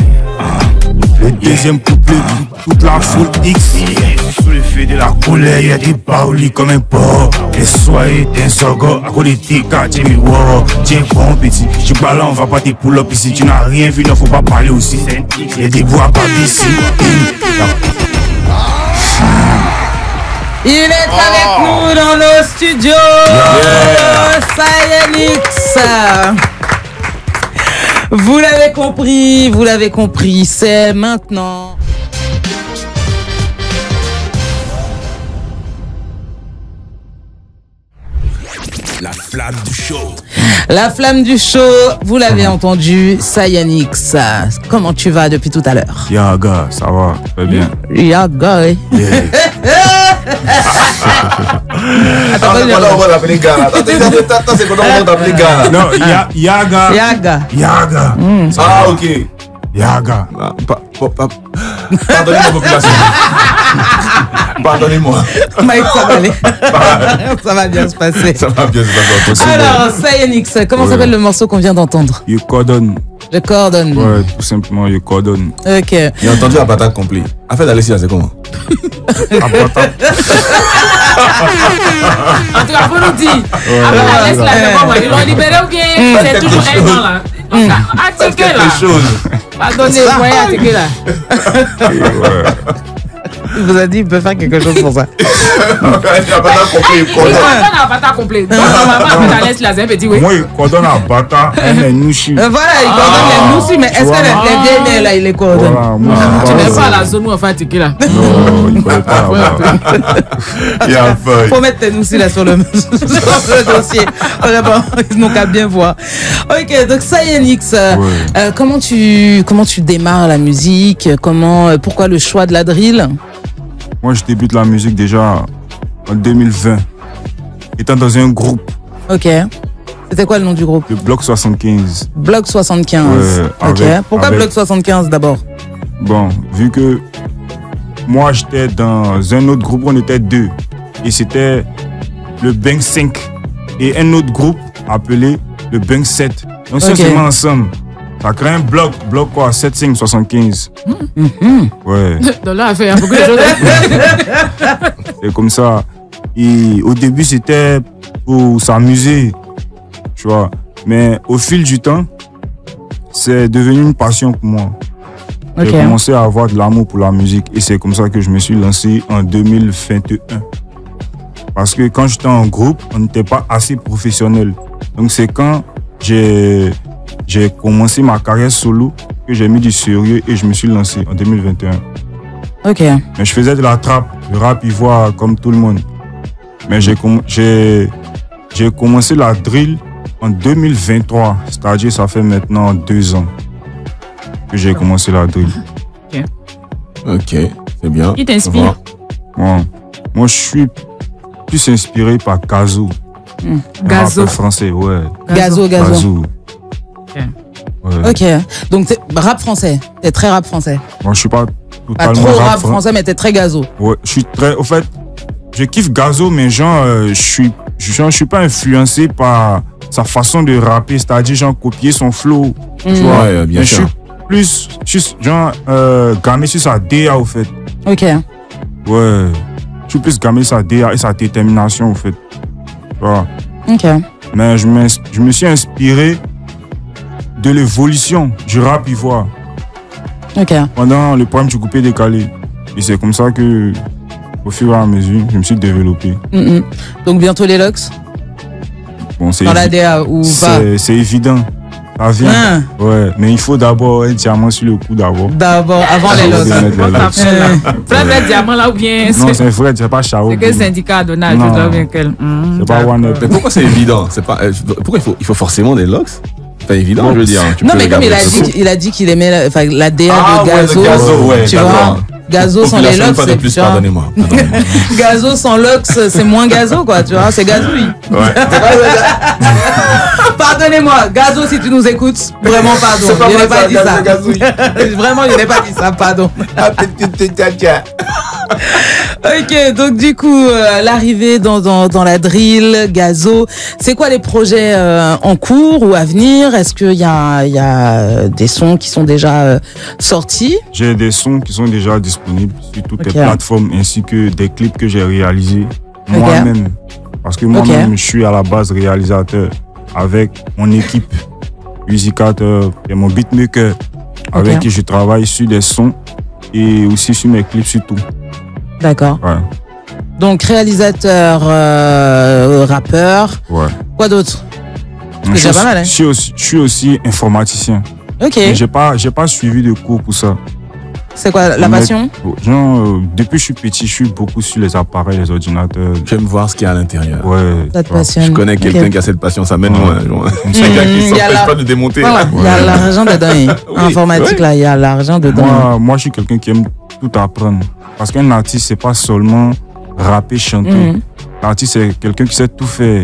S7: Le deuxième couplet, toute la foule X. Sous le feu de la colère, y'a des baoulis comme un porc. Et soyez d'un sorgho, à côté de tes quartiers, mais wow. Tiens bon petit, je balance, on va pas te pull up ici. Tu n'as rien vu, non faut pas parler aussi. Y'a des bois à parler ici.
S1: Il est avec nous dans nos studios. Sayanix. Vous l'avez compris, c'est maintenant.
S3: La flamme du show.
S1: La flamme du show, vous l'avez entendu, Sayanix. Comment tu vas depuis tout à l'heure?
S7: Yaga, ça va, très bien.
S1: Yaga, oui.
S7: Yeah.
S2: Attends, on va l'appeler Ghana. Attends, c'est comment on va t'appeler Ghana?
S7: Non, Yaga. Yaga.
S2: Ah, ok.
S7: Yaga.
S2: Pardonnez-moi, population. Pardonnez-moi.
S1: Mike, ça va aller. Ça va bien se passer.
S2: Ça va bien se passer.
S1: Alors, Sayanix, comment s'appelle le morceau qu'on vient d'entendre?
S7: You coordonne.
S1: Je coordonne.
S7: Ouais, tout simplement, you coordonne.
S1: Ok.
S2: J'ai entendu Abata complet. En fait, Alessia, c'est comment?
S7: Abata.
S4: En tout cas, faut nous dire. Alors, laisse la mémoire. Ils l'ont libéré ou bien c'est toujours un an là? Attaquez là. Pas donner moyen à attaquer là.
S1: Il vous a dit, il peut faire quelque chose pour ça.
S4: Il coordonne un bata complet. Donc, normalement, après, laisse la zèbre et dit oui.
S7: Moi, il coordonne un bata, un nouchi.
S1: Voilà, il coordonne les noussis, mais est-ce que les vieilles mères, là, il les coordonne?
S4: Tu n'es pas à la zone où on fait un ticket là.
S7: Non, il ne connaît pas là-bas.
S1: Faut mettre tes noussis là sur le dossier. Vraiment, ils n'ont qu'à bien voir. Ok, donc ça y est, Nix. Comment tu démarres la musique? Pourquoi le choix de la drill?
S7: Moi, je débute la musique déjà en 2020, étant dans un groupe.
S1: Ok. C'était quoi le nom du groupe?
S7: Le Bloc 75.
S1: Bloc 75. Ok. Pourquoi Bloc 75 d'abord?
S7: Bon, vu que moi, j'étais dans un autre groupe, on était deux. Et c'était le Bang 5 et un autre groupe appelé le Bang 7. Donc, ça, c'est ensemble. Ça crée un bloc quoi, 7-5-75. Ouais.
S4: Donc là, on fait beaucoup de choses.
S7: C'est comme ça. Et au début, c'était pour s'amuser, tu vois. Mais au fil du temps, c'est devenu une passion pour moi. J'ai commencé à avoir de l'amour pour la musique et c'est comme ça que je me suis lancé en 2021. Parce que quand j'étais en groupe, on n'était pas assez professionnel. Donc c'est quand j'ai commencé ma carrière solo que j'ai mis du sérieux et je me suis lancé en 2021.
S1: Ok.
S7: Mais je faisais de la trappe, du rap ivoire comme tout le monde. Mais j'ai commencé la drill en 2023, c'est-à-dire ça fait maintenant 2 ans que j'ai commencé la drill.
S2: Ok, c'est bien.
S4: Qui t'inspire?
S7: Moi, je suis plus inspiré par Gazo.
S4: Gazo.
S7: Français, ouais.
S1: Gazo.
S7: Ouais.
S1: Ok. Donc, rap français. T'es très rap français.
S7: Moi, je suis pas
S1: Pas
S7: totalement
S1: trop rap français, mais t'es très Gazo.
S7: Ouais, je suis très. Au fait, je kiffe Gazo, mais genre, je suis pas influencé par sa façon de rapper, c'est-à-dire, genre, copier son flow. Tu vois,
S2: ouais, bien sûr.
S7: Je suis plus, genre, gamé sur sa DA, au fait.
S1: Ok.
S7: Ouais. Je suis plus gamé sur sa DA et sa détermination, au fait. Tu vois.
S1: Ok.
S7: Mais je me suis inspiré de l'évolution du rap ivoire.
S1: Ok.
S7: Pendant le problème du coupé décalé. Et c'est comme ça que, au fur et à mesure, je me suis développé.
S1: Donc bientôt les locks
S7: Bon,
S1: dans la DA ou pas?
S7: C'est évident. Ça vient. Ouais, mais il faut d'abord un diamant sur le cou d'abord.
S1: D'abord, avant les locks.
S4: Frère, le diamant là ou bien?
S7: Non, c'est vrai, c'est pas Chao.
S4: C'est que syndicat Donald, je dois bien qu'elle.
S7: C'est pas One Up.
S2: Mais pourquoi c'est évident? Pourquoi il faut forcément des locks? C'est pas évident, je veux dire.
S1: Non, mais comme il a dit qu'il aimait la DA de Gazo.
S2: Ouais,
S1: tu vois? Gazo sans les locks, c'est
S2: plus. Pardonnez-moi.
S1: Gazo sans locks, c'est moins Gazo, quoi. Tu vois, c'est gazouille.
S2: Ouais.
S1: Pardonnez-moi, Gazo, si tu nous écoutes, vraiment pardon. Je n'ai pas dit ça. Vraiment, je n'ai pas dit ça, pardon. Ok, donc du coup, l'arrivée dans la drill, Gazo, c'est quoi les projets en cours ou à venir? Est-ce qu'il y a des sons qui sont déjà sortis?
S7: J'ai des sons qui sont déjà disponibles sur toutes les plateformes ainsi que des clips que j'ai réalisés moi-même. Parce que moi-même, je suis à la base réalisateur avec mon équipe, musicateur et mon beatmaker avec qui je travaille sur des sons et aussi sur mes clips surtout.
S1: D'accord.
S7: Ouais.
S1: Donc réalisateur, rappeur.
S7: Ouais.
S1: Quoi d'autre? C'est déjà pas mal, hein?
S7: Je suis aussi informaticien.
S1: Ok.
S7: Mais j'ai pas suivi de cours pour ça.
S1: C'est quoi la passion?
S7: Genre, depuis que je suis petit, je suis beaucoup sur les appareils, les ordinateurs.
S2: J'aime voir ce qu'il y a à l'intérieur.
S7: Ouais.
S1: Ça te passionne.
S2: Je connais quelqu'un qui a cette passion, ça mène loin. C'est quelqu'un qui s'empêche pas de démonter.
S1: Il y a l'argent dedans. Informatique, là, il y a l'argent dedans.
S7: Moi, je suis quelqu'un qui aime tout apprendre. Parce qu'un artiste, c'est pas seulement rapper, chanter. L'artiste, c'est quelqu'un qui sait tout faire.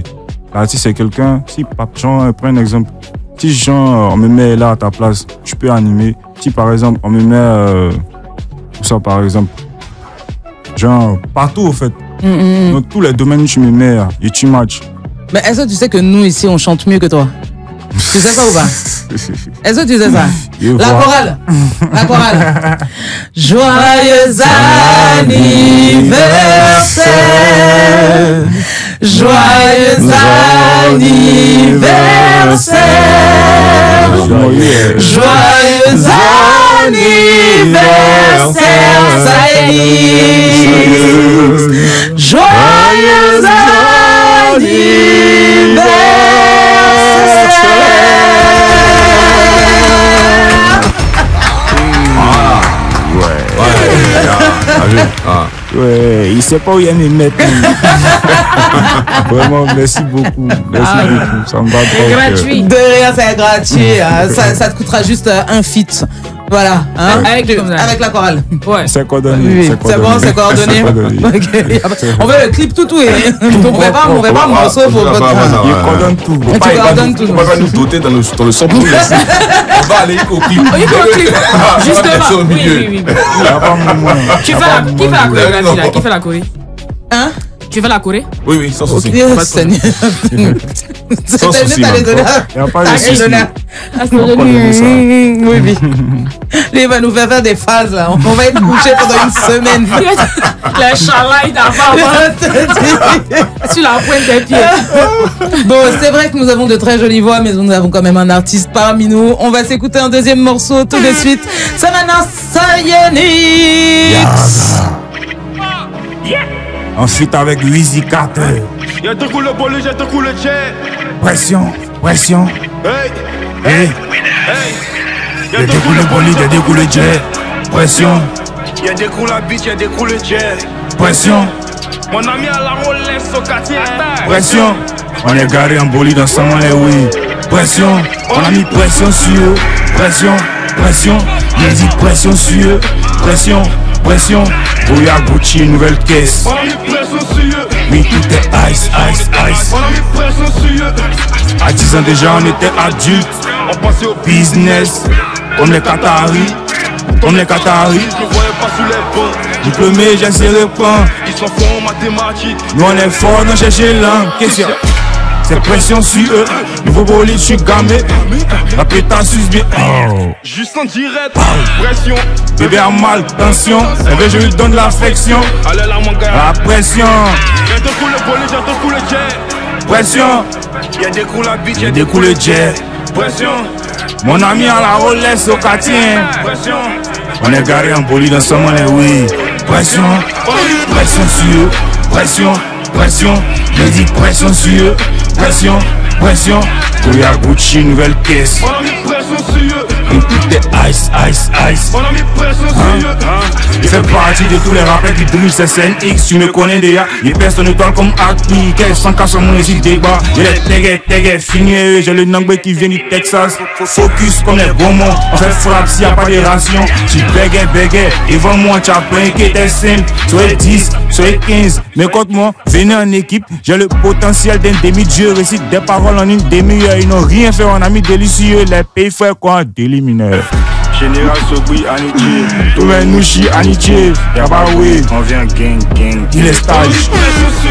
S7: L'artiste, c'est quelqu'un, si, genre, prends un exemple. Si, genre, on me met là à ta place, je peux animer. Si, par exemple, on me met, tout ça, par exemple, genre, partout, au fait. Dans tous les domaines, tu me mets et tu matches.
S1: Mais est-ce que tu sais que nous, ici, on chante mieux que toi? Tu sais ça ou pas? Est-ce que tu sais ça? La chorale. La chorale. Joyeux anniversaire. Joyeux anniversaire. Joyeux anniversaire. Saïd.
S7: Ouais, il sait pas où il y a mes mettre. Vraiment, merci beaucoup. Merci beaucoup. Ça me va trop.
S4: C'est gratuit.
S1: De rien, c'est gratuit. Ça te coûtera juste un feat. Voilà. Hein, avec la chorale.
S4: Ouais.
S7: C'est coordonné.
S1: Oui, c'est bon, c'est coordonné. Okay. On veut le clip tout. On prépare un morceau pour votre podcast.
S7: Il coordonne tout.
S1: Tu coordonnes tout.
S2: On va nous doter dans le son pour laisser. On va aller au clip.
S4: Justement. Oui. Qui fait la chorégraphie là? Qui fait la choré?
S1: Hein?
S4: Tu fais la choré?
S2: Oui, sans souci.
S1: Sans
S2: souci.
S7: Il n'y a pas de souci.
S1: Oui. Lui, il va nous faire des phases là. On va être couché pendant une semaine.
S4: Le chalai sur la pointe des pieds.
S1: Bon, c'est vrai que nous avons de très jolies voix, mais nous avons quand même un artiste parmi nous. On va s'écouter un deuxième morceau tout de suite. Ça maintenant, Sayanix.
S7: Ensuite avec Wheezy Carter.
S3: Y'a deux coups le bolide, y'a deux coups le jet.
S7: Pression.
S3: Hey.
S7: Y'a des coups le bolide, y'a des coups le jet. Pression.
S3: Y'a des coups la bitch, y'a des coups le jet.
S7: Pression.
S3: Mon ami à la Rolex au quartier.
S7: Pression. On est garé en bolide ensemble, oui. Pression. On a mis pression sur eux. Pression. Il dit pression sur eux. Pression. Bouya Gucci, nouvelle caisse.
S3: On a mis pression sur eux.
S7: Oui, tout est ice.
S3: On a mis pression sur eux.
S7: À 10 ans déjà, on était adultes.
S3: On passait au
S7: Business. Comme les Qataris.
S3: Je me voyais pas sous les bancs.
S7: Diplômé, j'ai serré point.
S3: Ils sont forts en mathématiques.
S7: Nous on est fort dans chercher l'an. Question. C'est pression sur eux. Nouveau bolide, je suis gamé. La pétasse suce bien. Oh.
S3: Juste en direct. Pression.
S7: Bébé a mal, tension. Bébé, je lui donne l'affection.
S3: Allez là, mon gars.
S7: La pression.
S3: Y'a deux coups le bolide, y'a deux coups le jet.
S7: Pression.
S3: Y'a des coups la bitch,
S7: Y'a des coups le jet.
S3: Pression.
S7: Mon ami à la Rolex au quartier.
S3: Pression.
S7: On est garé en bolide ensemble, oui. Pression. Pression sur eux. Pression. Je dis pression sur eux. Pression. Bouya Gucci, nouvelle caisse.
S3: On a mis pression sur eux.
S7: Et tout est ice.
S3: On a mis pression sur eux.
S7: Il fait partie de tous les rappeurs qui drillent ces CNX. Tu me connais déjà. Les personnes étoiles comme Acti. Qu'elles sont cassées mon récit débat. J'ai les tégués finis. J'ai le Nangbe qui vient du Texas. Focus comme les bons mots. On fait frappe s'il n'y a pas de ration. Tu béguais. Et moi tu as plein qui était simple. Soyez 10, soyez 15. Mais contre-moi, venez en équipe. J'ai le potentiel d'un demi-dieu. Récite des paroles en une demi-heure. Ils n'ont rien fait, on a mis délicieux. Les pays frères quoi, d'éliminaire.
S3: Général Sobri, Anitié.
S7: Tout le Nouchi, Anitié. Y'a pas oui.
S3: On vient gang.
S7: Il est stage.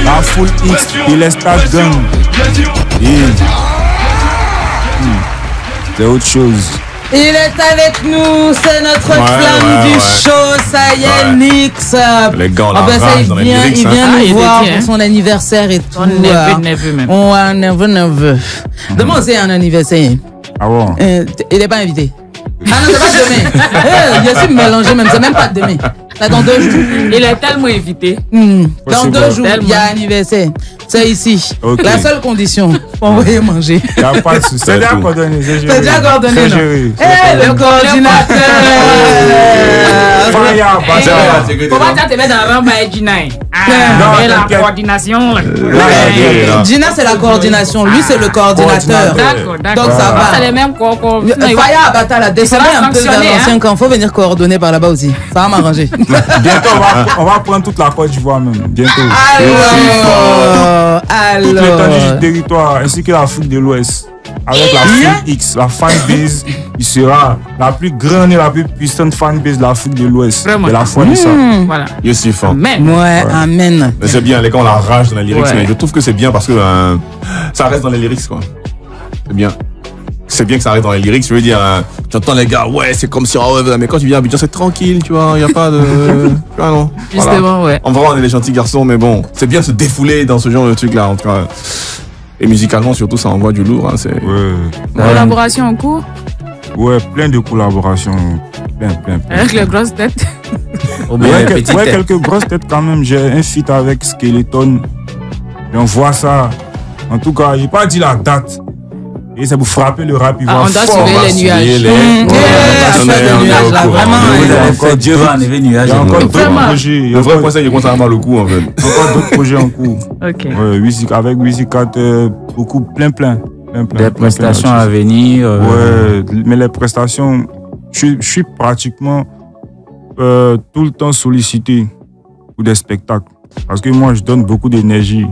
S7: La full X, il est stage gang. C'est autre chose.
S1: Il est avec nous, c'est notre flamme du show, Sayanix.
S2: Les gars, on
S1: il vient nous voir pour son anniversaire et tout.
S4: On neveu même.
S1: On a un neveu. Demain, c'est un anniversaire.
S7: Ah bon?
S1: Il n'est pas invité. Ah non, c'est pas demain. Je suis mélangé même, c'est même pas demain. C'est dans 2 jours.
S4: Il est tellement invité.
S1: Dans 2 jours, il y a anniversaire. C'est ici. Okay. La seule condition, pour envoyer manger.
S7: Il n'y a pas de souci. C'est déjà coordonné.
S1: C'est déjà coordonné.
S7: C'est géré.
S1: Le coordinateur.
S4: Comment tu te mets dans la rampe avec Gina? La coordination.
S1: Gina, c'est la coordination. Lui, c'est le coordinateur.
S4: D'accord.
S1: Donc ça va.
S4: C'est les mêmes corps.
S1: Faya Abata, la descendez un peu vers l'ancien camp. Il faut venir coordonner par là-bas aussi. Ça va m'arranger.
S7: Bientôt, on va prendre toute la Côte d'Ivoire même. Bientôt.
S1: Alors.
S7: Toute l'étendue du territoire ainsi que l'Afrique de l'Ouest. Avec la Full X, la fanbase, il sera la plus grande et la plus puissante fanbase de l'Afrique de l'Ouest.
S4: Vraiment.
S7: De la foi de ça.
S4: Voilà.
S2: Je suis fan.
S4: Amen.
S1: Ouais, amen.
S2: Mais c'est bien, les gars, on la rage dans les lyrics, mais je trouve que c'est bien parce que ça reste dans les lyrics, quoi. C'est bien. C'est bien que ça arrive dans les lyrics, je veux dire, tu entends les gars, ouais, c'est comme si, mais quand tu viens à Abidjan, c'est tranquille, tu vois, il n'y a pas de. Tu vois, non.
S4: Justement, ouais.
S2: En vrai, on est des gentils garçons, mais bon, c'est bien de se défouler dans ce genre de truc-là, en tout cas. Et musicalement, surtout, ça envoie du lourd. Hein, c'est...
S4: Collaboration en cours?
S7: Ouais, plein de collaborations. Plein.
S4: Avec les grosses têtes?
S7: Quelques grosses têtes quand même. J'ai un feat avec Skeleton. Et on voit ça. En tout cas, j'ai pas dit la date. Et c'est pour frapper le rap ivoire.
S4: On doit surveiller les nuages.
S5: Vraiment, vous avez fait Dieu va enlever les nuages.
S7: Il y a encore d'autres projets.
S2: Le vrai conseil, il commence à avoir le coup, en fait.
S7: Encore d'autres projets en cours.
S4: Ok.
S7: Avec Wizy 4, beaucoup, plein.
S5: Des prestations à venir.
S7: Ouais, mais les prestations, je suis pratiquement tout le temps sollicité pour des spectacles. Parce que moi, je donne beaucoup d'énergie.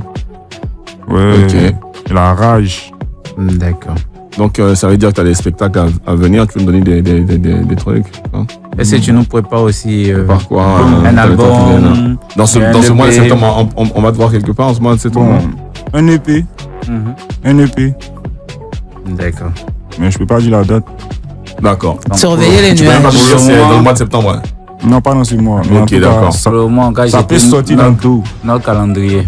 S7: Ouais, la rage.
S5: D'accord.
S2: Donc, ça veut dire que tu as des spectacles à venir, tu veux me donner des trucs, hein?
S5: Est-ce que tu nous prépares aussi
S2: par quoi,
S5: un album
S2: dans ce mois de septembre, on va te voir quelque part en ce mois de septembre.
S7: Un EP. Un EP.
S5: D'accord.
S7: Mais je peux pas dire la date.
S2: D'accord.
S1: Surveiller les nuages.
S2: Tu peux même pas nous dire c'est dans le mois de septembre.
S7: Non, pas dans ce mois. Mais
S2: ok, d'accord.
S7: Ça peut sortir dans tout.
S5: Notre calendrier.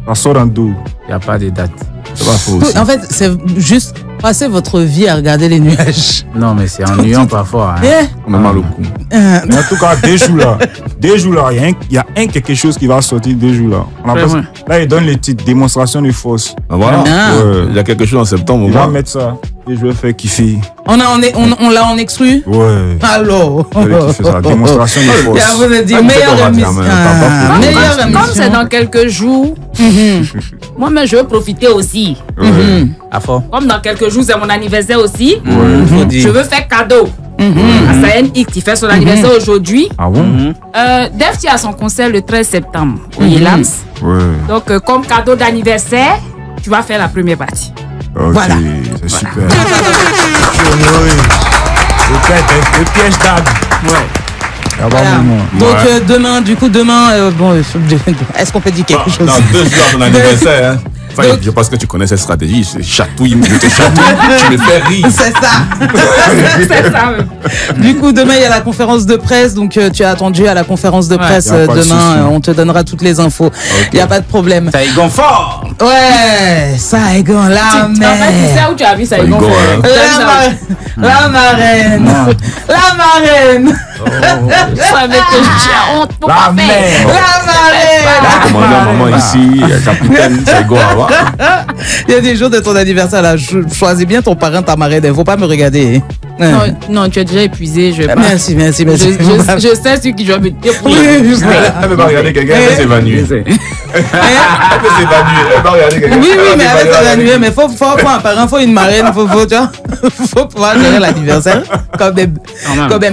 S7: Ça sort dans tout.
S5: Il n'y a pas de date.
S2: C'est pas faux aussi.
S1: En fait, c'est juste passer votre vie à regarder les nuages.
S5: Non, mais c'est ennuyant parfois. Hein.
S2: On a mal au cou.
S7: Mais en tout cas, des jours là, il y a quelque chose qui va sortir 2 jours là. Là, il donne les titres démonstration de force.
S2: Ah, voilà. Il y a quelque chose en septembre.
S7: On va mettre ça et je vais faire kiffer.
S1: On l'a en exclu.
S7: Ouais.
S1: Alors.
S7: Je vais kiffer ça. Démonstration de force.
S1: Et vous avez dit meilleure émission.
S4: Comme c'est dans quelques jours, moi-même je veux profiter aussi. Comme dans quelques jours, c'est mon anniversaire aussi. Je veux faire cadeau. À Sayen X qui fait son anniversaire aujourd'hui.
S7: Ah bon?
S4: Defty a son concert le 13 septembre au Yelams. Donc, comme cadeau d'anniversaire, tu vas faire la première partie.
S7: Ok,
S1: voilà.
S7: C'est super. Le piège d'âme.
S1: Voilà. Donc demain, est-ce qu'on peut dire quelque chose?
S2: Non, 2 jours à ton anniversaire. Hein. Enfin, je pense que tu connais cette stratégie. C'est chatouille, je te chatouille, tu me fais rire.
S1: C'est ça. C'est ça. Du coup, demain, il y a la conférence de presse. Donc, tu as attendu à la conférence de presse demain. On te donnera toutes les infos. Il n'y a pas de problème.
S5: Saigon fort.
S1: Ouais, Saigon, la mer.
S4: En fait, tu sais où tu as vu Saigon fort?
S1: La marraine. La marraine.
S4: Je savais que j'ai honte pour pas faire.
S1: La marraine.
S2: Commandant, maman ici, capitaine, Saigon là-bas.
S1: Il y a des jours de ton anniversaire là. Choisis bien ton parrain, ta marraine. Il ne faut pas me regarder.
S4: Non, tu es déjà épuisé.
S1: Merci.
S4: Je sais ce qui doit me dire.
S2: Elle ne peut pas regarder quelqu'un, elle s'évanouir. Elle peut s'évanouir, elle va regarder quelqu'un.
S1: Oui, mais elle va s'évanouir. Mais il faut un parrain, il faut une marraine. Il faut pouvoir gérer l'anniversaire. Quand même.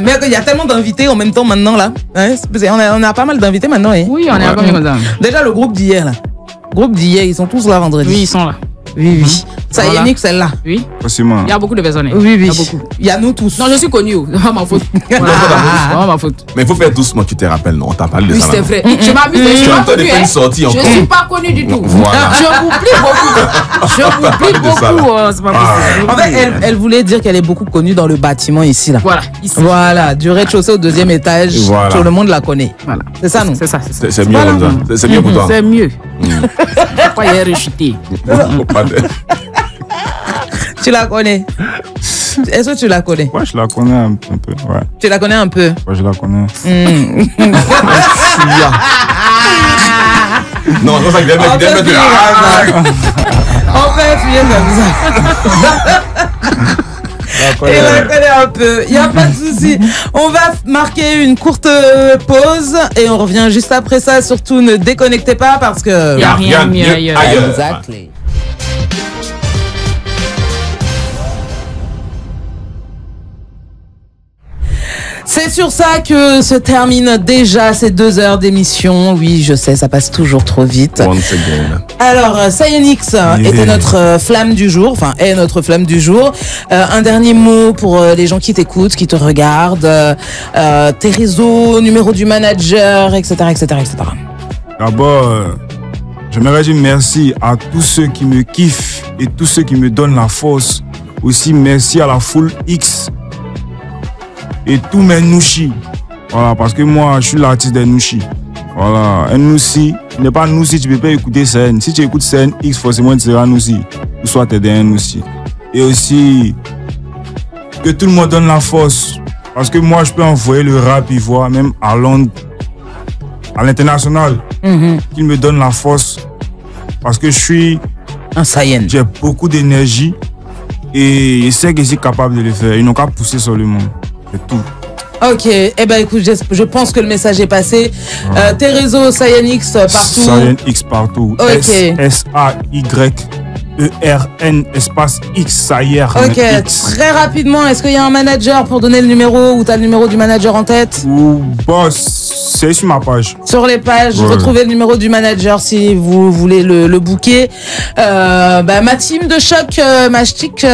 S1: Mais il y a tellement d'invités en même temps maintenant là. On a pas mal d'invités maintenant.
S4: Oui, on est à combien comme ça?
S1: Déjà le groupe d'hier là. Ils sont tous là vendredi.
S4: Oui, ils sont là.
S1: Oui. Ça y est, Nick, celle-là.
S4: Oui.
S7: Forcément.
S4: Il y a beaucoup de personnes.
S1: Oui.
S4: Il y a beaucoup.
S1: Il y a nous tous.
S4: Non, je suis connu. C'est pas ma faute. C'est pas ma faute.
S2: Mais il faut faire doucement, tu te rappelles, non? On t'a parlé de ça.
S4: Oui, c'est vrai. Je m'abuse. Je suis pas connu. Je suis pas connu du tout.
S2: Voilà.
S4: Je m'oublie beaucoup. C'est pas possible.
S1: En fait, elle voulait dire qu'elle est beaucoup connue dans le bâtiment ici là.
S4: Voilà. Ici.
S1: Voilà. Du rez-de-chaussée au 2e étage.
S2: Voilà.
S1: Tout le monde la connaît.
S4: Voilà.
S1: C'est ça, non?
S4: C'est ça.
S2: C'est mieux comme ça. C'est mieux pour toi.
S4: C'est mieux. Pourquoi il est rechuté?
S1: Tu la connais? Est-ce que tu la connais?
S7: Ouais, je la connais un peu. Ouais.
S1: Tu la connais un peu?
S7: Ouais, je la connais.
S2: Non, c'est ça qu'il vient mettre.
S1: On peut fuir comme ça. Et la connaît un peu. Il n'y a pas de souci. On va marquer une courte pause et on revient juste après ça. Surtout, ne déconnectez pas parce que...
S4: Il n'y a rien mieux ailleurs.
S1: Exactly. C'est sur ça que se termine déjà ces 2 heures d'émission. Oui, je sais, ça passe toujours trop vite.
S2: Once again.
S1: Alors, Sayen X était notre flamme du jour, est notre flamme du jour. Un dernier mot pour les gens qui t'écoutent, qui te regardent, tes réseaux, numéro du manager, etc.
S7: D'abord, j'aimerais dire merci à tous ceux qui me kiffent et tous ceux qui me donnent la force. Aussi, merci à la Foule X. Et tous mes Nouchi. Voilà, parce que moi, je suis l'artiste des Nouchi. Voilà, un Nouchi, ce n'est pas Nouchi, tu ne peux pas écouter CN. Si tu écoutes CN X, forcément, tu seras Nouchi. Ou soit tu es un Nouchi. Et aussi, que tout le monde donne la force. Parce que moi, je peux envoyer le rap ivoire, même à Londres, à l'international. Qu'il me donne la force. Parce que je suis
S1: un Sayen.
S7: J'ai beaucoup d'énergie. Et je sais que je suis capable de le faire. Ils n'ont qu'à pousser sur le monde. C'est tout.
S1: Ok, eh ben écoute, je pense que le message est passé. Tes réseaux, SayenX partout.
S7: SayenX partout.
S1: Ok.
S7: SAYERN espace X, Sayer.
S1: Ok, très rapidement, est-ce qu'il y a un manager pour donner le numéro ou tu as le numéro du manager en tête?
S7: Ou boss, c'est sur ma page.
S1: Sur les pages,
S7: ouais.
S1: Retrouvez le numéro du manager si vous voulez le booker. Ma team de choc, ma chic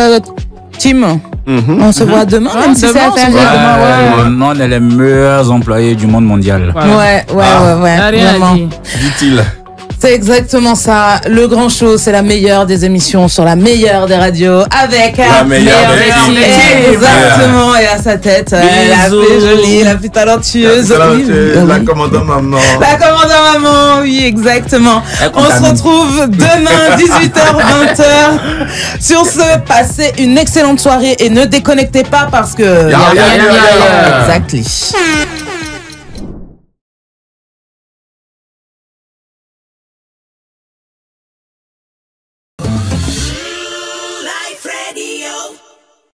S1: team. On se voit demain, même si c'est à faire demain.
S5: Non, on est les meilleurs employés du monde mondial.
S1: Ouais. Vraiment.
S2: Dit-il.
S1: C'est exactement ça. Le Grand Show, c'est la meilleure des émissions sur la meilleure des radios avec
S2: la meilleure des filles.
S1: Exactement. Et à sa tête, la plus jolie, la plus talentueuse.
S2: La commandant maman.
S1: La commandant maman, oui, exactement. On se retrouve demain, 18h, 20h. Sur ce, passez une excellente soirée et ne déconnectez pas parce que...
S2: Yeah.
S1: Exactly.